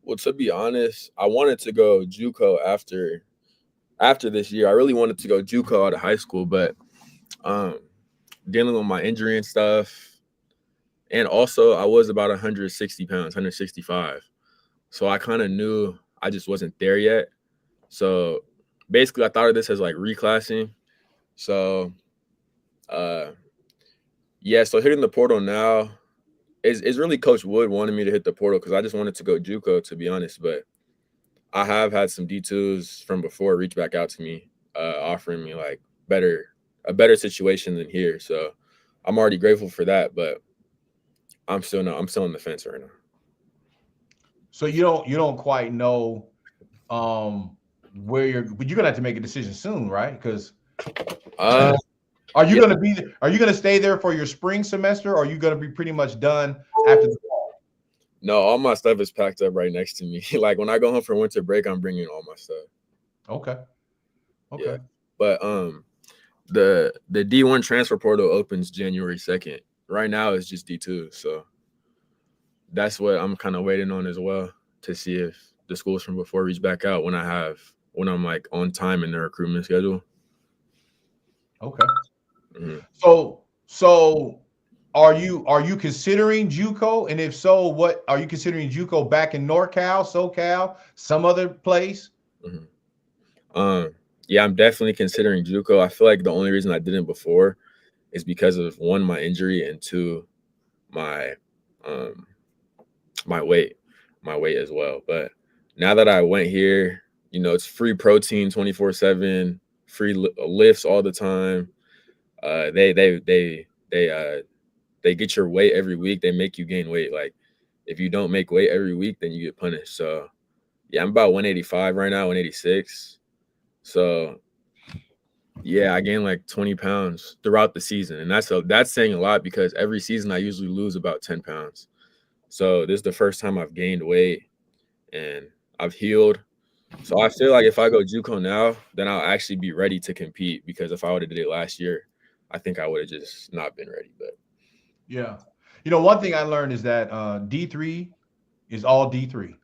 [SPEAKER 5] Well, to be honest, I wanted to go JUCO after this year. I really wanted to go JUCO out of high school, but dealing with my injury and stuff, and also I was about 160 pounds, 165. So I kind of knew I just wasn't there yet. So basically I thought of this as like reclassing. So so hitting the portal now is really Coach Wood wanted me to hit the portal because I just wanted to go JUCO, to be honest. But I have had some D2s from before reach back out to me, offering me like a better situation than here. So I'm already grateful for that, but I'm still on the fence right now.
[SPEAKER 3] So you don't quite know where but you're gonna have to make a decision soon, right? Because
[SPEAKER 5] Uh,
[SPEAKER 3] are you
[SPEAKER 5] yeah.
[SPEAKER 3] gonna stay there for your spring semester, or are you gonna be pretty much done after the fall?
[SPEAKER 5] No, all my stuff is packed up right next to me. Like when I go home for winter break, I'm bringing all my stuff.
[SPEAKER 3] Okay.
[SPEAKER 5] Yeah, but the D1 transfer portal opens January 2nd. Right now it's just D2, so that's what I'm kind of waiting on as well to see if the schools from before reach back out when I'm like on time in their recruitment schedule.
[SPEAKER 3] Okay.
[SPEAKER 5] Mm-hmm.
[SPEAKER 3] So are you considering JUCO? And if so, what are you considering JUCO back in NorCal, SoCal, some other place?
[SPEAKER 5] Mm-hmm. Yeah, I'm definitely considering JUCO. I feel like the only reason I didn't before is because of one, my injury, and two, my my weight as well. But now that I went here, you know, it's free protein 24/7, free lifts all the time. They get your weight every week. They make you gain weight. Like if you don't make weight every week, then you get punished. So yeah, I'm about 185 right now, 186. So yeah, I gained like 20 pounds throughout the season. And that's saying a lot because every season I usually lose about 10 pounds. So this is the first time I've gained weight and I've healed. So I feel like if I go JUCO now, then I'll actually be ready to compete, because if I would have did it last year, I think I would have just not been ready. But
[SPEAKER 3] yeah, you know, one thing I learned is that D3 is all D3.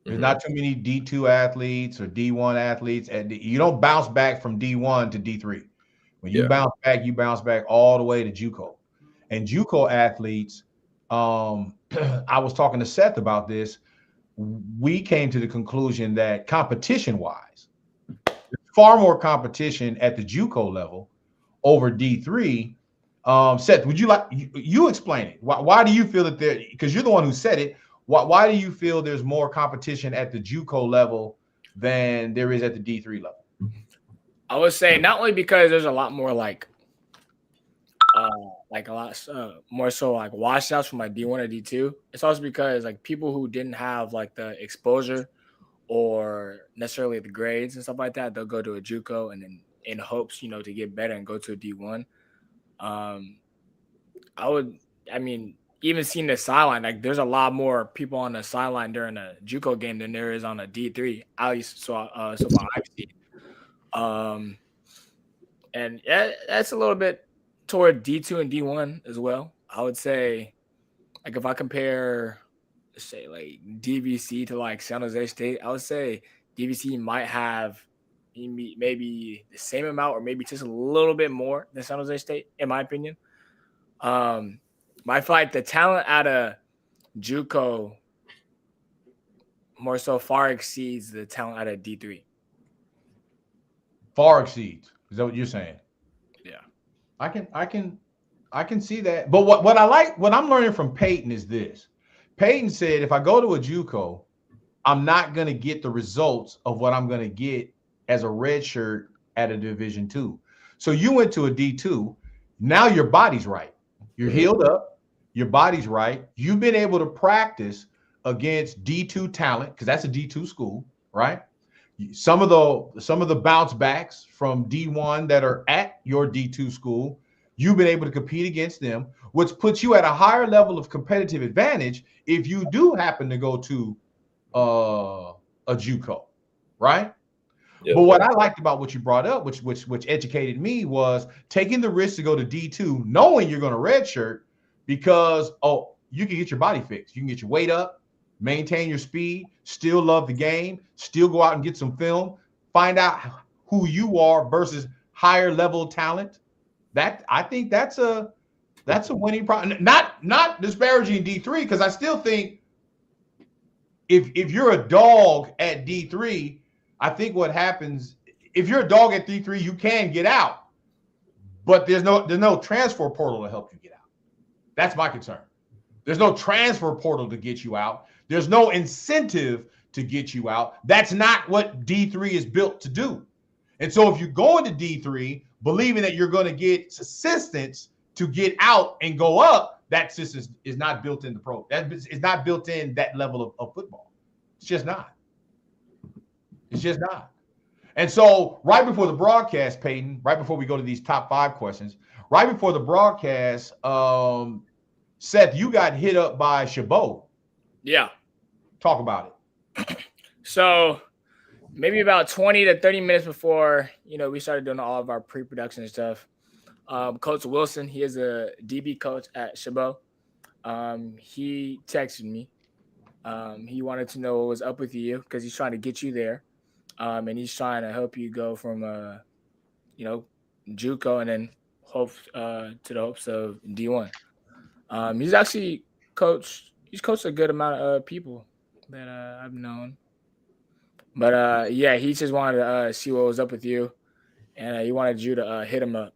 [SPEAKER 3] There's not too many D2 athletes or D1 athletes, and you don't bounce back from D1 to D3. When you bounce back all the way to JUCO. And JUCO athletes, I was talking to Seth about this. We came to the conclusion that competition-wise, far more competition at the JUCO level over D3. Seth, would you like you explain it? Why do you feel that there? Because you're the one who said it. Why do you feel there's more competition at the JUCO level than there is at the D3 level?
[SPEAKER 4] I would say not only because there's a lot more like a lot more so like washouts from like D1 or D2. It's also because like people who didn't have like the exposure or necessarily the grades and stuff like that, they'll go to a JUCO and then in hopes, you know, to get better and go to a D1. I mean, even seeing the sideline, like there's a lot more people on the sideline during a JUCO game than there is on a D3. At least so I've seen. And yeah, that's a little bit toward D2 and D1 as well. I would say, like if I compare, say like DVC to like San Jose State, I would say DVC might have maybe the same amount or maybe just a little bit more than San Jose State, in my opinion. I feel like the talent out of JUCO more so far exceeds the talent out of D3.
[SPEAKER 3] Far exceeds. Is that what you're saying?
[SPEAKER 4] Yeah.
[SPEAKER 3] I can see that. But what I'm learning from Peyton is this. Peyton said, if I go to a JUCO, I'm not going to get the results of what I'm going to get as a redshirt at a Division II. So you went to a D2. Now your body's right. You're healed up. Your body's right. You've been able to practice against D2 talent because that's a D2 school, right? Some of the bounce backs from D1 that are at your D2 school, you've been able to compete against them, which puts you at a higher level of competitive advantage if you do happen to go to a JUCO, right? Yep. But what I liked about what you brought up, which educated me, was taking the risk to go to D2, knowing you're going to redshirt because you can get your body fixed, you can get your weight up, maintain your speed, still love the game, still go out and get some film, find out who you are versus higher level talent. That I think that's a winning problem. Not disparaging D3, because I still think if you're a dog at D3, I think what happens, if you're a dog at D3, you can get out, but there's no transfer portal to help you get out. That's my concern. There's no transfer portal to get you out. There's no incentive to get you out. That's not what D3 is built to do. And so if you go into D3 believing that you're going to get assistance to get out and go up, that system is not built in the pro. That is not built in that level of football. It's just not. It's just not. And so right before the broadcast, Peyton, right before we go to these top 5 questions, right before the broadcast, Seth, you got hit up by Chabot.
[SPEAKER 4] Yeah.
[SPEAKER 3] Talk about it.
[SPEAKER 4] So maybe about 20 to 30 minutes before, we started doing all of our pre-production and stuff, Coach Wilson, he is a DB coach at Chabot. He texted me. He wanted to know what was up with you because he's trying to get you there. And he's trying to help you go from, JUCO and then to the hopes of D1. He's actually he's coached a good amount of people that I've known. But yeah, he just wanted to see what was up with you, and he wanted you to hit him up.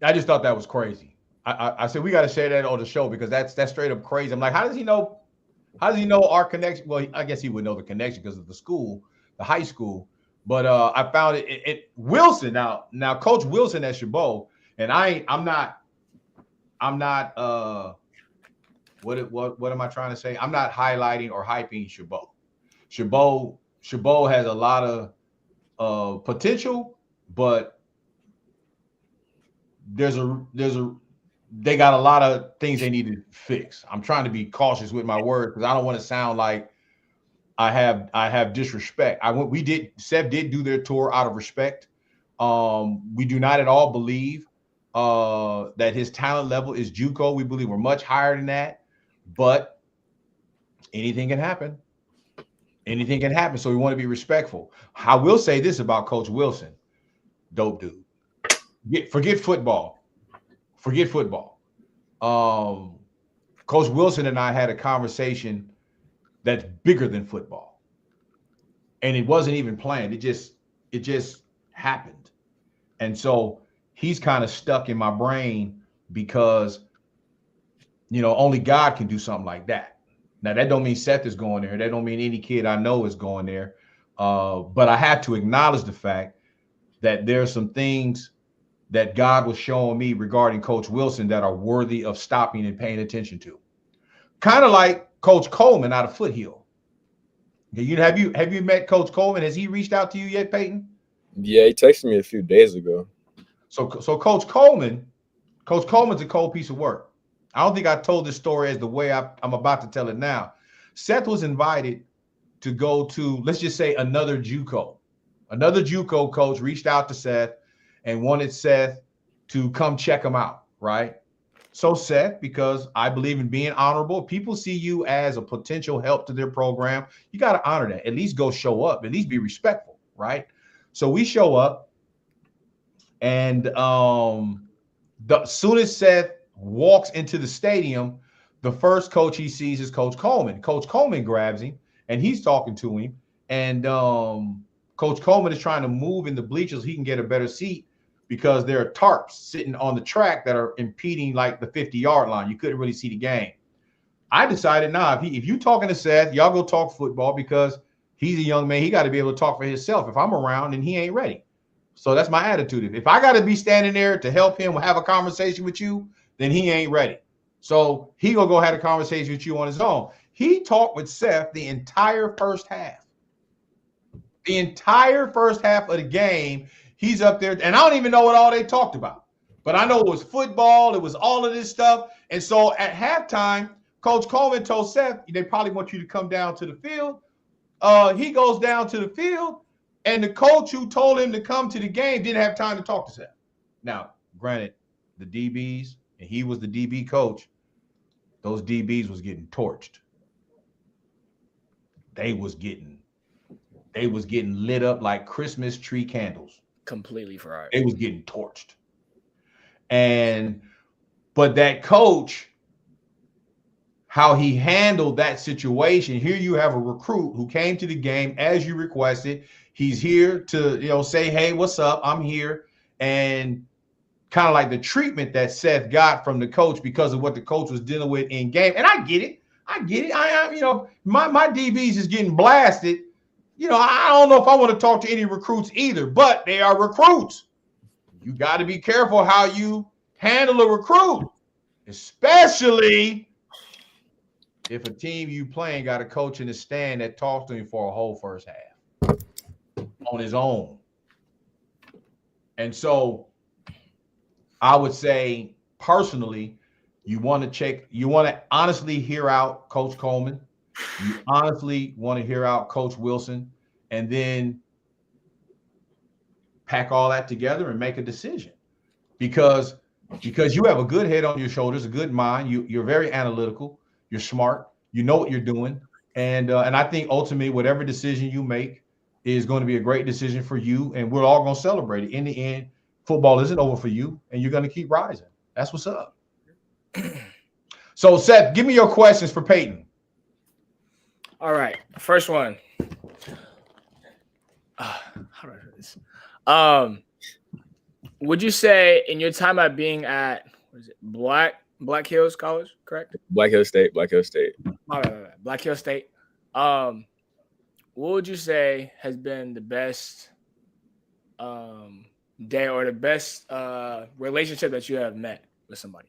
[SPEAKER 3] I just thought that was crazy. I said we got to share that on the show because that's straight up crazy. I'm like, how does he know? How does he know our connection? Well, I guess he would know the connection because of the school, the high school. But I found it Wilson now Coach Wilson at Chabot, and I'm not what am I trying to say? I'm not highlighting or hyping Chabot. Chabot has a lot of potential, but they got a lot of things they need to fix. I'm trying to be cautious with my words because I don't want to sound like I have disrespect. Seth did do their tour out of respect. We do not at all believe that his talent level is JUCO. We believe we're much higher than that, but anything can happen. Anything can happen. So we want to be respectful. I will say this about Coach Wilson. Dope dude. Forget football. Coach Wilson and I had a conversation that's bigger than football. And it wasn't even planned. It just happened. And so he's kind of stuck in my brain because, only God can do something like that. Now, that don't mean Seth is going there. That don't mean any kid I know is going there. But I had to acknowledge the fact that there are some things that God was showing me regarding Coach Wilson that are worthy of stopping and paying attention to. Kind of like Coach Coleman out of Foothill. Have you met Coach Coleman? Has he reached out to you yet, Peyton?
[SPEAKER 5] Yeah, he texted me a few days ago.
[SPEAKER 3] So Coach Coleman's a cold piece of work. I don't think I told this story as the way I'm about to tell it now. Seth was invited to go to, let's just say, another JUCO. Another JUCO coach reached out to Seth and wanted Seth to come check him out, right? So Seth, because I believe in being honorable, people see you as a potential help to their program. You got to honor that. At least go show up. At least be respectful, right? So we show up, and soon as Seth walks into the stadium, the first coach he sees is Coach Coleman. Coach Coleman grabs him, and he's talking to him. And Coach Coleman is trying to move in the bleachers so he can get a better seat because there are tarps sitting on the track that are impeding like the 50-yard line. You couldn't really see the game. I decided, if you talking to Seth, y'all go talk football because he's a young man. He got to be able to talk for himself. If I'm around and he ain't ready. So that's my attitude. If I got to be standing there to help him have a conversation with you, then he ain't ready. So he gonna go have a conversation with you on his own. He talked with Seth the entire first half. The entire first half of the game, he's up there, and I don't even know what all they talked about. But I know it was football, it was all of this stuff. And so at halftime, Coach Coleman told Seth, they probably want you to come down to the field. He goes down to the field, and the coach who told him to come to the game didn't have time to talk to Seth. Now, granted, the DBs, and he was the DB coach, those DBs was getting torched. They was getting lit up like Christmas tree candles.
[SPEAKER 4] Completely fried.
[SPEAKER 3] They was getting torched. But that coach, how he handled that situation, here you have a recruit who came to the game as you requested. He's here to, say, hey, what's up? I'm here. And kind of like the treatment that Seth got from the coach because of what the coach was dealing with in game. And I get it. My DBs is getting blasted. I don't know if I want to talk to any recruits either, but they are recruits. You got to be careful how you handle a recruit, especially if a team you playing got a coach in the stand that talks to him for a whole first half on his own. And so I would say personally, you want to honestly hear out Coach Coleman. You honestly want to hear out Coach Wilson, and then pack all that together and make a decision. Because you have a good head on your shoulders, a good mind. You're very analytical. You're smart. You know what you're doing, and I think ultimately, whatever decision you make is going to be a great decision for you, and we're all going to celebrate it. In the end, football isn't over for you, and you're going to keep rising. That's what's up. So, Seth, give me your questions for Peyton.
[SPEAKER 4] All right, first one. How do I do this? Would you say in your time at being at Black Hills College, correct?
[SPEAKER 5] Black Hill State.
[SPEAKER 4] Black Hill State. What would you say has been the best day or the best relationship that you have met with somebody?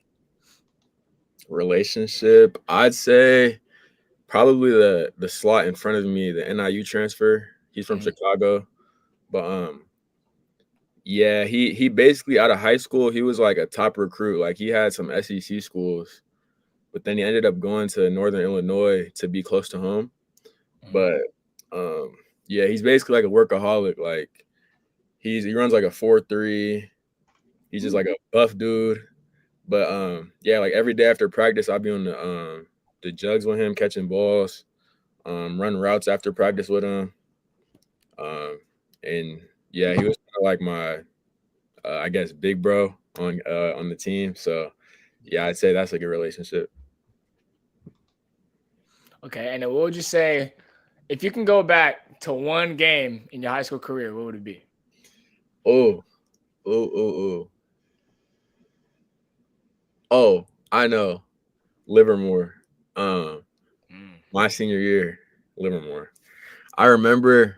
[SPEAKER 5] Relationship, I'd say probably the slot in front of me, the NIU transfer. He's from Chicago, but yeah, he basically out of high school, he was like a top recruit. Like he had some SEC schools, but then he ended up going to Northern Illinois to be close to home. But yeah, he's basically like a workaholic. Like he runs like a 4.3. He's just like a buff dude. But yeah, like every day after practice, I'll be on the jugs with him, catching balls, run routes after practice with him. And yeah, he was kind of like my, I guess, big bro on the team. So yeah, I'd say that's a good relationship.
[SPEAKER 4] Okay, and then what would you say if you can go back to one game in your high school career? What would it be?
[SPEAKER 5] Oh, I know. Livermore. My senior year, Livermore. I remember,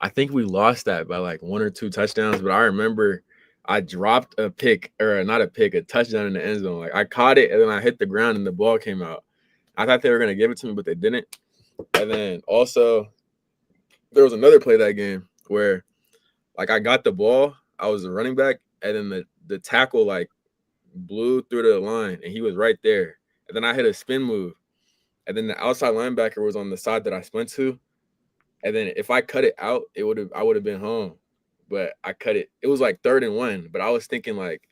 [SPEAKER 5] I think we lost that by like 1 or 2 touchdowns, but I remember I dropped a pick, or not a pick, a touchdown in the end zone. Like I caught it and then I hit the ground and the ball came out. I thought they were going to give it to me, but they didn't. And then also there was another play that game where like I got the ball, I was a running back, and then the tackle like blew through the line and he was right there. And then I hit a spin move. And then the outside linebacker was on the side that I spun to. And then if I cut it out, I would have been home. But I cut it. It was like 3rd and 1, but I was thinking like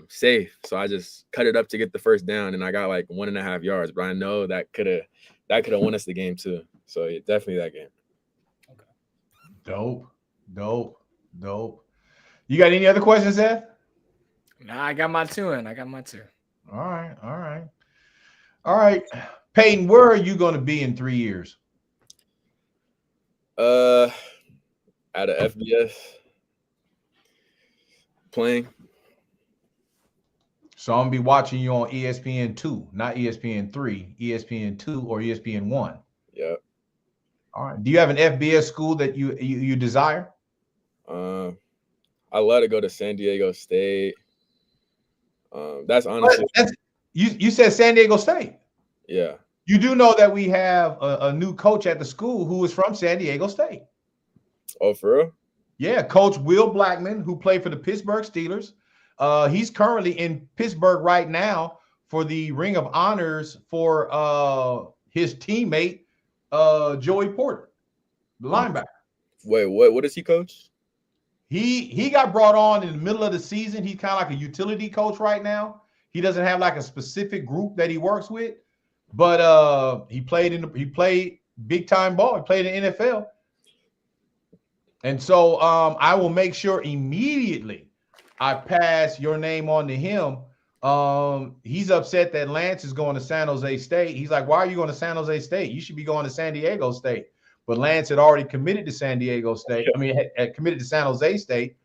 [SPEAKER 5] safe. So I just cut it up to get the first down, and I got like 1.5 yards. But I know that could have won us the game too. So yeah, definitely that game.
[SPEAKER 3] Okay. Dope. You got any other questions, Seth?
[SPEAKER 4] Nah, I got my 2 in.
[SPEAKER 3] All right. Peyton, where are you going to be in 3 years?
[SPEAKER 5] At a FBS playing.
[SPEAKER 3] So I'm gonna be watching you on ESPN2, not ESPN3, ESPN2 or ESPN1.
[SPEAKER 5] Yeah.
[SPEAKER 3] All right. Do you have an FBS school that you desire?
[SPEAKER 5] I love to go to San Diego State. That's honestly.
[SPEAKER 3] You said San Diego State.
[SPEAKER 5] Yeah.
[SPEAKER 3] You do know that we have a new coach at the school who is from San Diego State.
[SPEAKER 5] Oh, for real?
[SPEAKER 3] Yeah, Coach Will Blackman, who played for the Pittsburgh Steelers. He's currently in Pittsburgh right now for the Ring of Honors for his teammate, Joey Porter, the linebacker.
[SPEAKER 5] Wait, what does he coach?
[SPEAKER 3] He got brought on in the middle of the season. He's kind of like a utility coach right now. He doesn't have like a specific group that he works with, but he played big time ball. He played in the NFL. And so I will make sure immediately I pass your name on to him. He's upset that Lance is going to San Jose State. He's like, why are you going to San Jose State? You should be going to San Diego State. But Lance had already committed to San Diego State. I mean, had committed to San Jose State.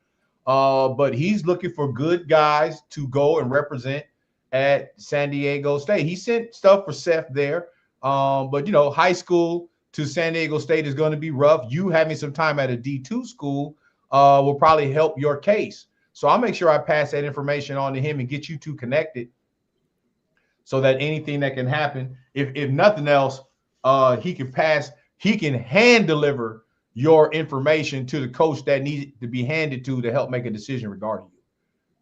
[SPEAKER 3] But he's looking for good guys to go and represent at San Diego State. He sent stuff for Seth there. But, high school to San Diego State is going to be rough. You having some time at a D2 school will probably help your case. So I'll make sure I pass that information on to him and get you two connected so that anything that can happen, if nothing else, he can hand deliver your information to the coach that needs to be handed to help make a decision regarding you.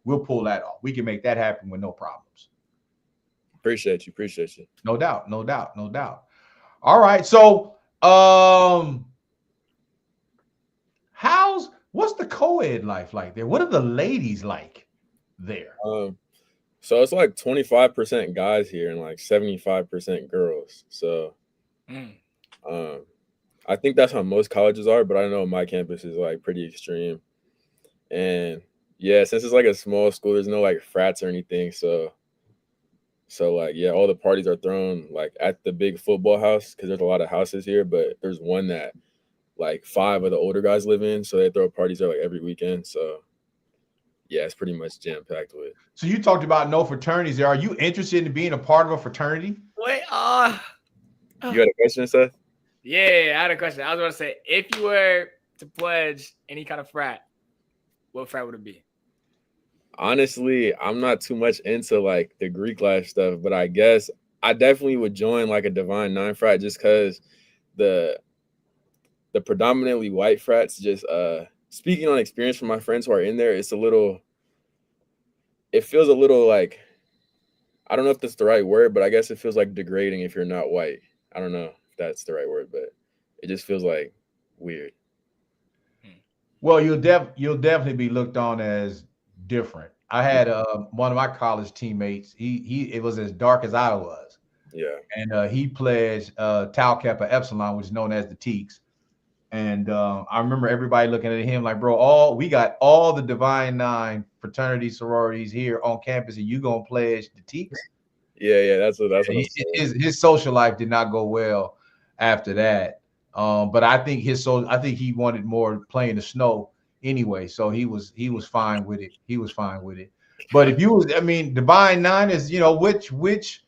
[SPEAKER 3] We'll pull that off. We can make that happen with no problems.
[SPEAKER 5] Appreciate you.
[SPEAKER 3] No doubt. All right. So, what's the co-ed life like there? What are the ladies like there?
[SPEAKER 5] So it's like 25% guys here and like 75% girls. So, I think that's how most colleges are, but I know my campus is like pretty extreme. And yeah, since it's like a small school, there's no like frats or anything. So like, yeah, all the parties are thrown like at the big football house because there's a lot of houses here, but there's one that like 5 of the older guys live in. So they throw parties there like every weekend. So yeah, it's pretty much jam-packed with.
[SPEAKER 3] So you talked about no fraternities there. Are you interested in being a part of a fraternity?
[SPEAKER 4] Wait,
[SPEAKER 5] You had a question, Seth?
[SPEAKER 4] Yeah, I had a question. I was going to say, if you were to pledge any kind of frat, what frat would it be?
[SPEAKER 5] Honestly, I'm not too much into like the Greek life stuff, but I guess I definitely would join like a Divine Nine frat just because the predominantly white frats, just speaking on experience from my friends who are in there, it feels a little like, I don't know if that's the right word, but I guess it feels like degrading if you're not white. I don't know if that's the right word, but it just feels like weird.
[SPEAKER 3] Well, you'll definitely be looked on as different. I had one of my college teammates. It was as dark as I was.
[SPEAKER 5] Yeah.
[SPEAKER 3] And he pledged Tau Kappa Epsilon, which is known as the Teeks. And I remember everybody looking at him like, bro, we got all the Divine Nine fraternity sororities here on campus, and you gonna pledge the Teeks?
[SPEAKER 5] Yeah, that's what
[SPEAKER 3] his social life did not go well after that. But I think he wanted more play in the snow anyway, so he was fine with it. But if you was, I mean, Divine Nine is, which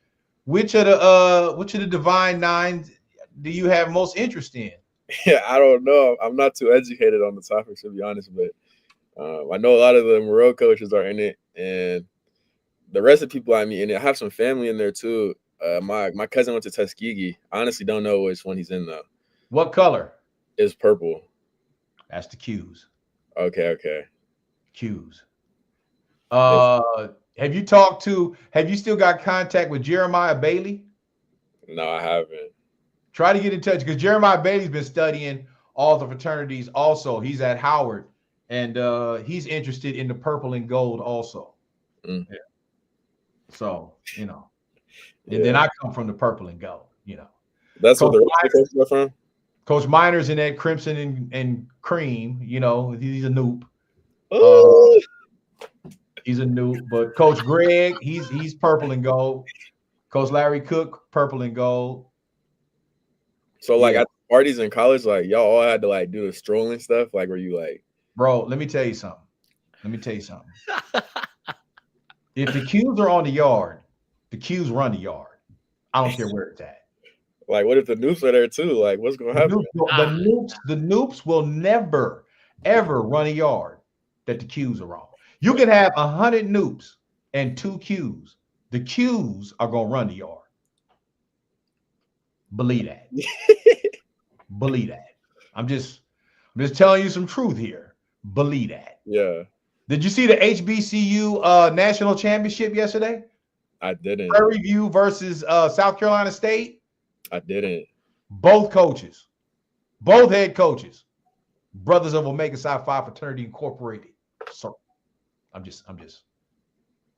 [SPEAKER 3] of the Divine Nines do you have most interest in?
[SPEAKER 5] Yeah, I don't know. I'm not too educated on the topic, to be honest, but I know a lot of the Morel coaches are in it, and the rest of the people I meet in it. I have some family in there too. My cousin went to Tuskegee. I honestly don't know which one he's in though.
[SPEAKER 3] What color?
[SPEAKER 5] It's purple.
[SPEAKER 3] That's the Q's.
[SPEAKER 5] Okay.
[SPEAKER 3] Q's. Have you still got contact with Jeremiah Bailey?
[SPEAKER 5] No, I haven't.
[SPEAKER 3] Try to get in touch because Jeremiah Bailey's been studying all the fraternities also. He's at Howard, and he's interested in the purple and gold also. Yeah. So, and then I come from the purple and gold,
[SPEAKER 5] That's Coach, what the rest of the are from?
[SPEAKER 3] Coach Miner's in that crimson and cream, he's a noob. He's a noob, but Coach Greg, he's purple and gold. Coach Larry Cook, purple and gold.
[SPEAKER 5] So like at the parties in college, like y'all all had to like do the strolling stuff. Like, were you like,
[SPEAKER 3] bro? Let me tell you something. If the Qs are on the yard, the Qs run the yard. I don't care where it's at.
[SPEAKER 5] Like, what if the Noops are there too? Like, what's going to happen?
[SPEAKER 3] The Noops will never, ever run a yard that the Qs are on. You can have 100 Noops and 2 Qs. The Qs are going to run the yard. Believe that. Believe that. I'm just telling you some truth here. Believe that.
[SPEAKER 5] Yeah.
[SPEAKER 3] Did you see the HBCU national championship yesterday?
[SPEAKER 5] I didn't.
[SPEAKER 3] Prairie View versus South Carolina State?
[SPEAKER 5] I didn't.
[SPEAKER 3] Both coaches, both head coaches, brothers of Omega Psi Phi Fraternity Incorporated. So I'm just,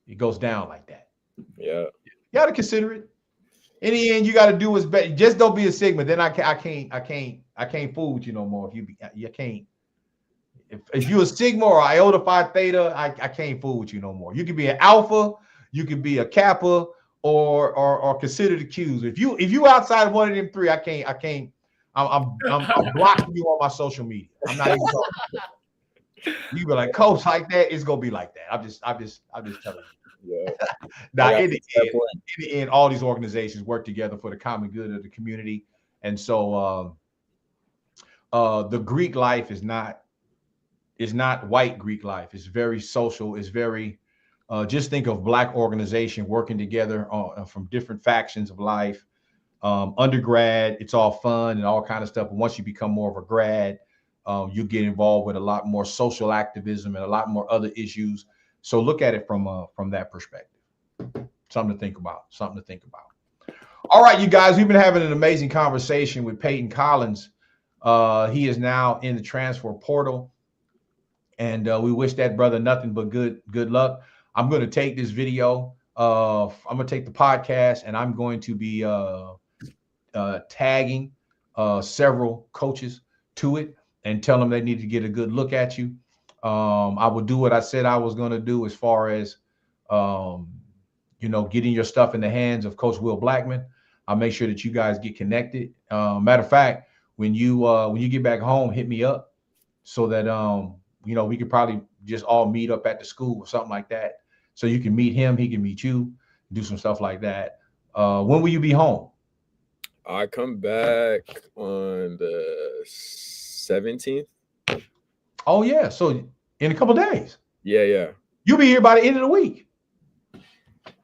[SPEAKER 3] it goes down like that.
[SPEAKER 5] Yeah.
[SPEAKER 3] You got to consider it. In the end, you got to do what's best. Just don't be a Sigma. Then I can't fool with you no more. You can't. If you're a Sigma or Iota Phi Theta, I can't fool with you no more. You can be an Alpha, you can be a Kappa, or consider the Qs. If you outside of one of them three, I can't. I'm blocking you on my social media. I'm not even talking. You be like, coach, like that, it's gonna be like that. I'm just telling you.
[SPEAKER 5] Yeah.
[SPEAKER 3] Now, in the end, all these organizations work together for the common good of the community, and so the Greek life is not white Greek life. It's very social. It's very Just think of Black organization working together from different factions of life. Undergrad, it's all fun and all kind of stuff. But once you become more of a grad, you get involved with a lot more social activism and a lot more other issues. So look at it from that perspective. Something to think about. Something to think about. All right, you guys, we've been having an amazing conversation with Peyton Collins. He is now in the transfer portal, and we wish that brother nothing but good luck. I'm going to take this video. I'm going to take the podcast, and I'm going to be tagging several coaches to it and tell them they need to get a good look at you. I will do what I said I was going to do as far as getting your stuff in the hands of Coach Will Blackman. I'll make sure that you guys get connected. Matter of fact, when you get back home, hit me up so that we could probably just all meet up at the school or something like that. So you can meet him, he can meet you, do some stuff like that. When will you be home?
[SPEAKER 5] I come back on the 17th.
[SPEAKER 3] Oh yeah, so in a couple of days.
[SPEAKER 5] Yeah.
[SPEAKER 3] You'll be here by the end of the week.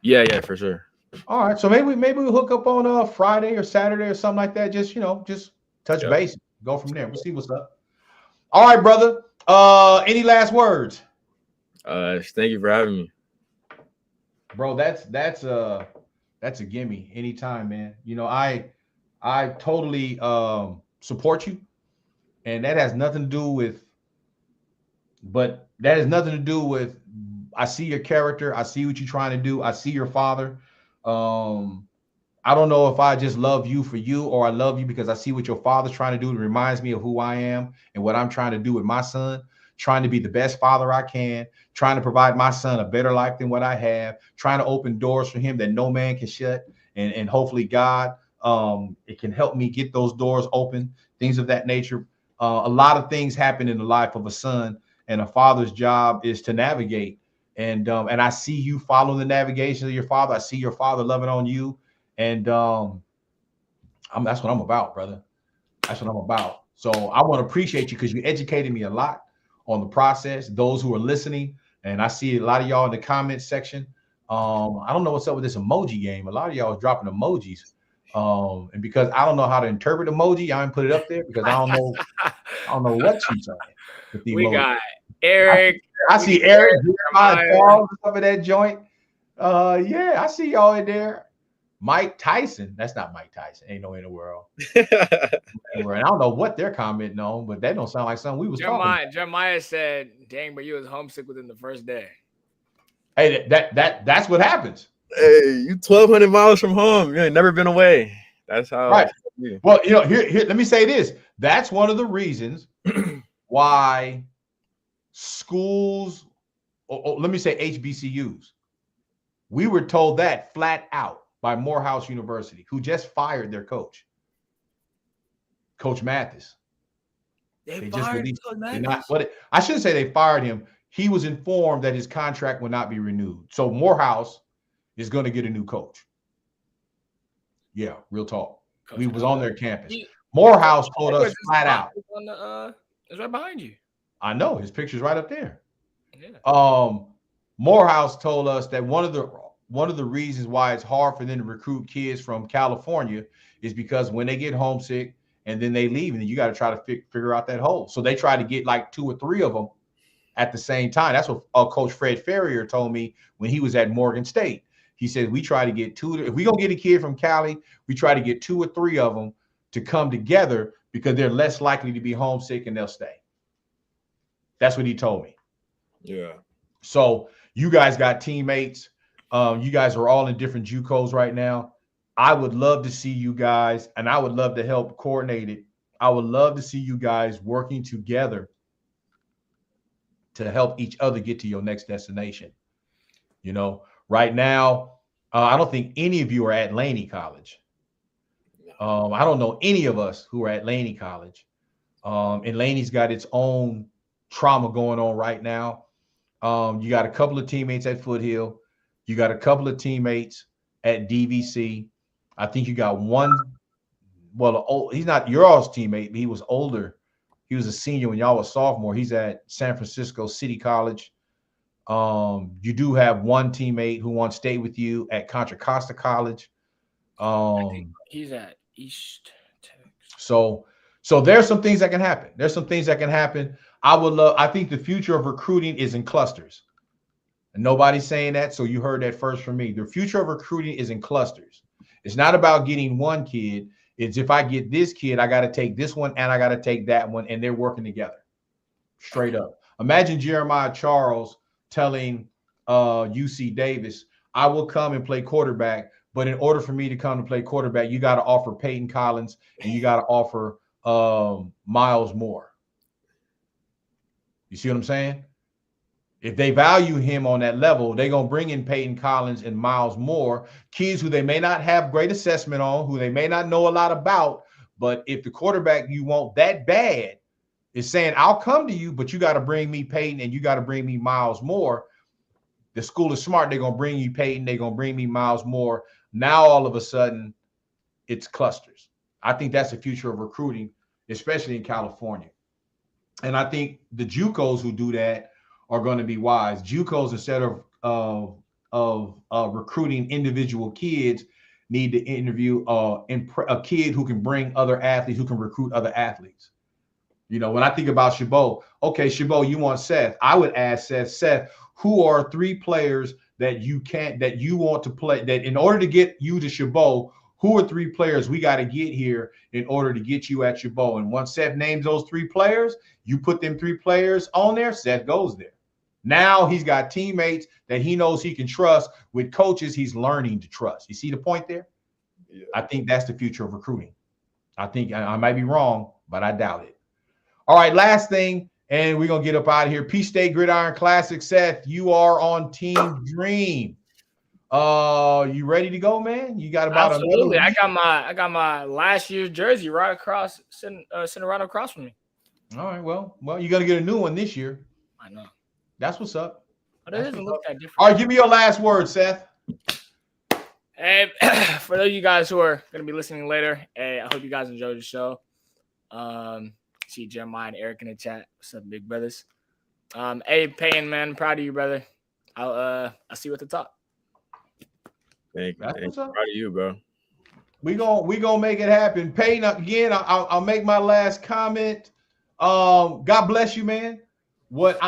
[SPEAKER 5] Yeah, for sure.
[SPEAKER 3] All right, so maybe we'll hook up on Friday or Saturday or something like that. Just touch base, go from there. We'll see what's up. All right, brother. Any last words?
[SPEAKER 5] Thank you for having me,
[SPEAKER 3] bro. That's a gimme anytime, man. I totally support you, and that has nothing to do with. But that has nothing to do with. I see your character. I see what you're trying to do. I see your father. I don't know if I just love you for you or I love you because I see what your father's trying to do. It reminds me of who I am and what I'm trying to do with my son, trying to be the best father I can, trying to provide my son a better life than what I have, trying to open doors for him that no man can shut. And hopefully God, it can help me get those doors open, things of that nature. A lot of things happen in the life of a son, and a father's job is to navigate. And I see you following the navigation of your father. I see your father loving on you. And that's what I'm about, brother. That's what I'm about. So I want to appreciate you because you educated me a lot on the process. Those who are listening, and I see a lot of y'all in the comments section. I don't know what's up with this emoji game. A lot of y'all is dropping emojis. And because I don't know how to interpret emoji, I didn't put it up there because I don't know what she's saying.
[SPEAKER 4] We got Eric.
[SPEAKER 3] I see Eric, Charles, up in that joint. Yeah, I see y'all in there. Mike Tyson. That's not Mike Tyson. Ain't no in the world. And I don't know what they're commenting on, but that don't sound like something we was talking about.
[SPEAKER 4] Jeremiah said, "Dang, but you was homesick within the first day."
[SPEAKER 3] Hey, that's what happens.
[SPEAKER 5] Hey, you 1,200 miles from home. You ain't never been away. That's how.
[SPEAKER 3] Right. Well, here. Let me say this. That's one of the reasons why schools, let me say HBCUs, we were told that flat out by Morehouse University, who just fired their coach, Coach Mathis. They just released. I shouldn't say they fired him. He was informed that his contract will not be renewed. So Morehouse is going to get a new coach. Yeah, real talk. We was on their campus. Morehouse told us flat out.
[SPEAKER 4] It's right behind you.
[SPEAKER 3] I know his picture's right up there. Yeah. Morehouse told us that one of the reasons why it's hard for them to recruit kids from California is because when they get homesick and then they leave, and then you got to try to figure out that hole. So they try to get like 2 or 3 of them at the same time. That's what Coach Fred Ferrier told me when he was at Morgan State. He said, we try to get 2. If we gonna get a kid from Cali, we try to get 2 or 3 of them to come together because they're less likely to be homesick and they'll stay. That's what he told me.
[SPEAKER 5] Yeah.
[SPEAKER 3] So you guys got teammates. You guys are all in different JUCOs right now. I would love to see you guys, and I would love to help coordinate it. I would love to see you guys working together to help each other get to your next destination. Right now, I don't think any of you are at Laney College. I don't know any of us who are at Laney College. And Laney's got its own trauma going on right now. You got a couple of teammates at Foothill. You got a couple of teammates at DVC. I think you got one. Well, he's not your all's teammate, but he was older. He was a senior when y'all was sophomore. He's at San Francisco City College. You do have one teammate who wants to stay with you at Contra Costa College.
[SPEAKER 4] He's at East Texas.
[SPEAKER 3] So there's some things that can happen. There's some things that can happen. I think the future of recruiting is in clusters. And nobody's saying that, so you heard that first from me. The future of recruiting is in clusters. It's not about getting one kid. It's if I get this kid, I got to take this one and I got to take that one, and they're working together. Straight up. Imagine Jeremiah Charles telling UC Davis, I will come and play quarterback, but in order for me to come and play quarterback, you got to offer Peyton Collins and you got to offer Miles Moore. You see what I'm saying? If they value him on that level, they're going to bring in Peyton Collins and Miles Moore, kids who they may not have great assessment on, who they may not know a lot about. But if the quarterback you want that bad is saying, I'll come to you, but you got to bring me Peyton and you got to bring me Miles Moore, the school is smart. They're going to bring you Peyton. They're going to bring me Miles Moore. Now, all of a sudden, it's clusters. I think that's the future of recruiting, especially in California. And I think the JUCOs who do that are going to be wise. JUCOs, instead of recruiting individual kids, need to interview a kid who can bring other athletes, who can recruit other athletes. You know, when I think about Chabot, okay, Chabot, you want Seth. I would ask Seth, who are 3 players that you want to play, that in order to get you to Chabot, who are 3 players we got to get here in order to get you at Chabot? And once Seth names those 3 players, you put them 3 players on there, Seth goes there. Now he's got teammates that he knows he can trust with coaches he's learning to trust. You see the point there? Yeah. I think that's the future of recruiting. I think I might be wrong, but I doubt it. All right, last thing, and we're going to get up out of here. Peach State Gridiron Classic. Seth, you are on Team Dream. You ready to go, man? You got about
[SPEAKER 4] absolutely. I got my last year's jersey right across, sitting right across from me.
[SPEAKER 3] All right, well, you're going to get a new one this year.
[SPEAKER 4] I know.
[SPEAKER 3] That's what's up.
[SPEAKER 4] But it doesn't look that different.
[SPEAKER 3] All right, give me your last word, Seth.
[SPEAKER 4] Hey, for those of you guys who are going to be listening later, hey, I hope you guys enjoyed the show. See Jeremiah and Eric in the chat. What's up, big brothers? Hey, Payne, man, proud of you, brother. I'll see you at the top.
[SPEAKER 5] Thank you. Proud of you, bro.
[SPEAKER 3] We gonna make it happen. Payne, again, I'll make my last comment. God bless you, man.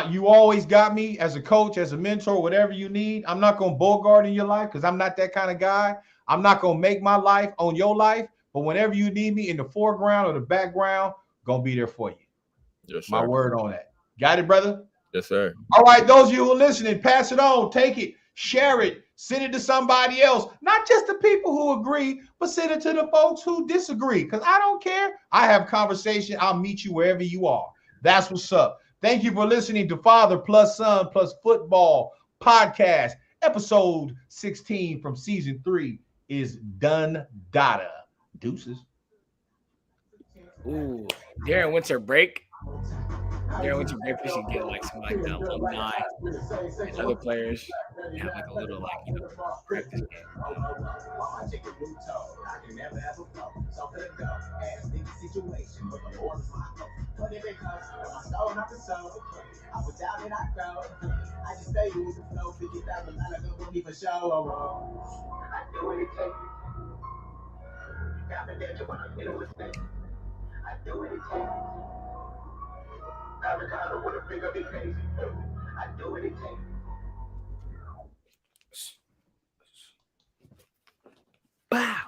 [SPEAKER 3] You always got me as a coach, as a mentor, whatever you need. I'm not gonna bogart in your life because I'm not that kind of guy. I'm not gonna make my life on your life, but whenever you need me in the foreground or the background, gonna be there for you.
[SPEAKER 5] Yes, sir.
[SPEAKER 3] My word on that. Got it, brother?
[SPEAKER 5] Yes, sir.
[SPEAKER 3] All right, those of you who are listening, pass it on, take it, share it, send it to somebody else. Not just the people who agree, but send it to the folks who disagree. Because I don't care. I have conversation. I'll meet you wherever you are. That's what's up. Thank you for listening to Father Plus Son Plus Football Podcast. Episode 16 from season 3 is done. Data. Deuces.
[SPEAKER 4] Ooh, during winter break, we should get like some like the alumni and other players and have like a little practice game.
[SPEAKER 2] I do it again. Avocado with a big up face. I do it again.
[SPEAKER 4] Bow.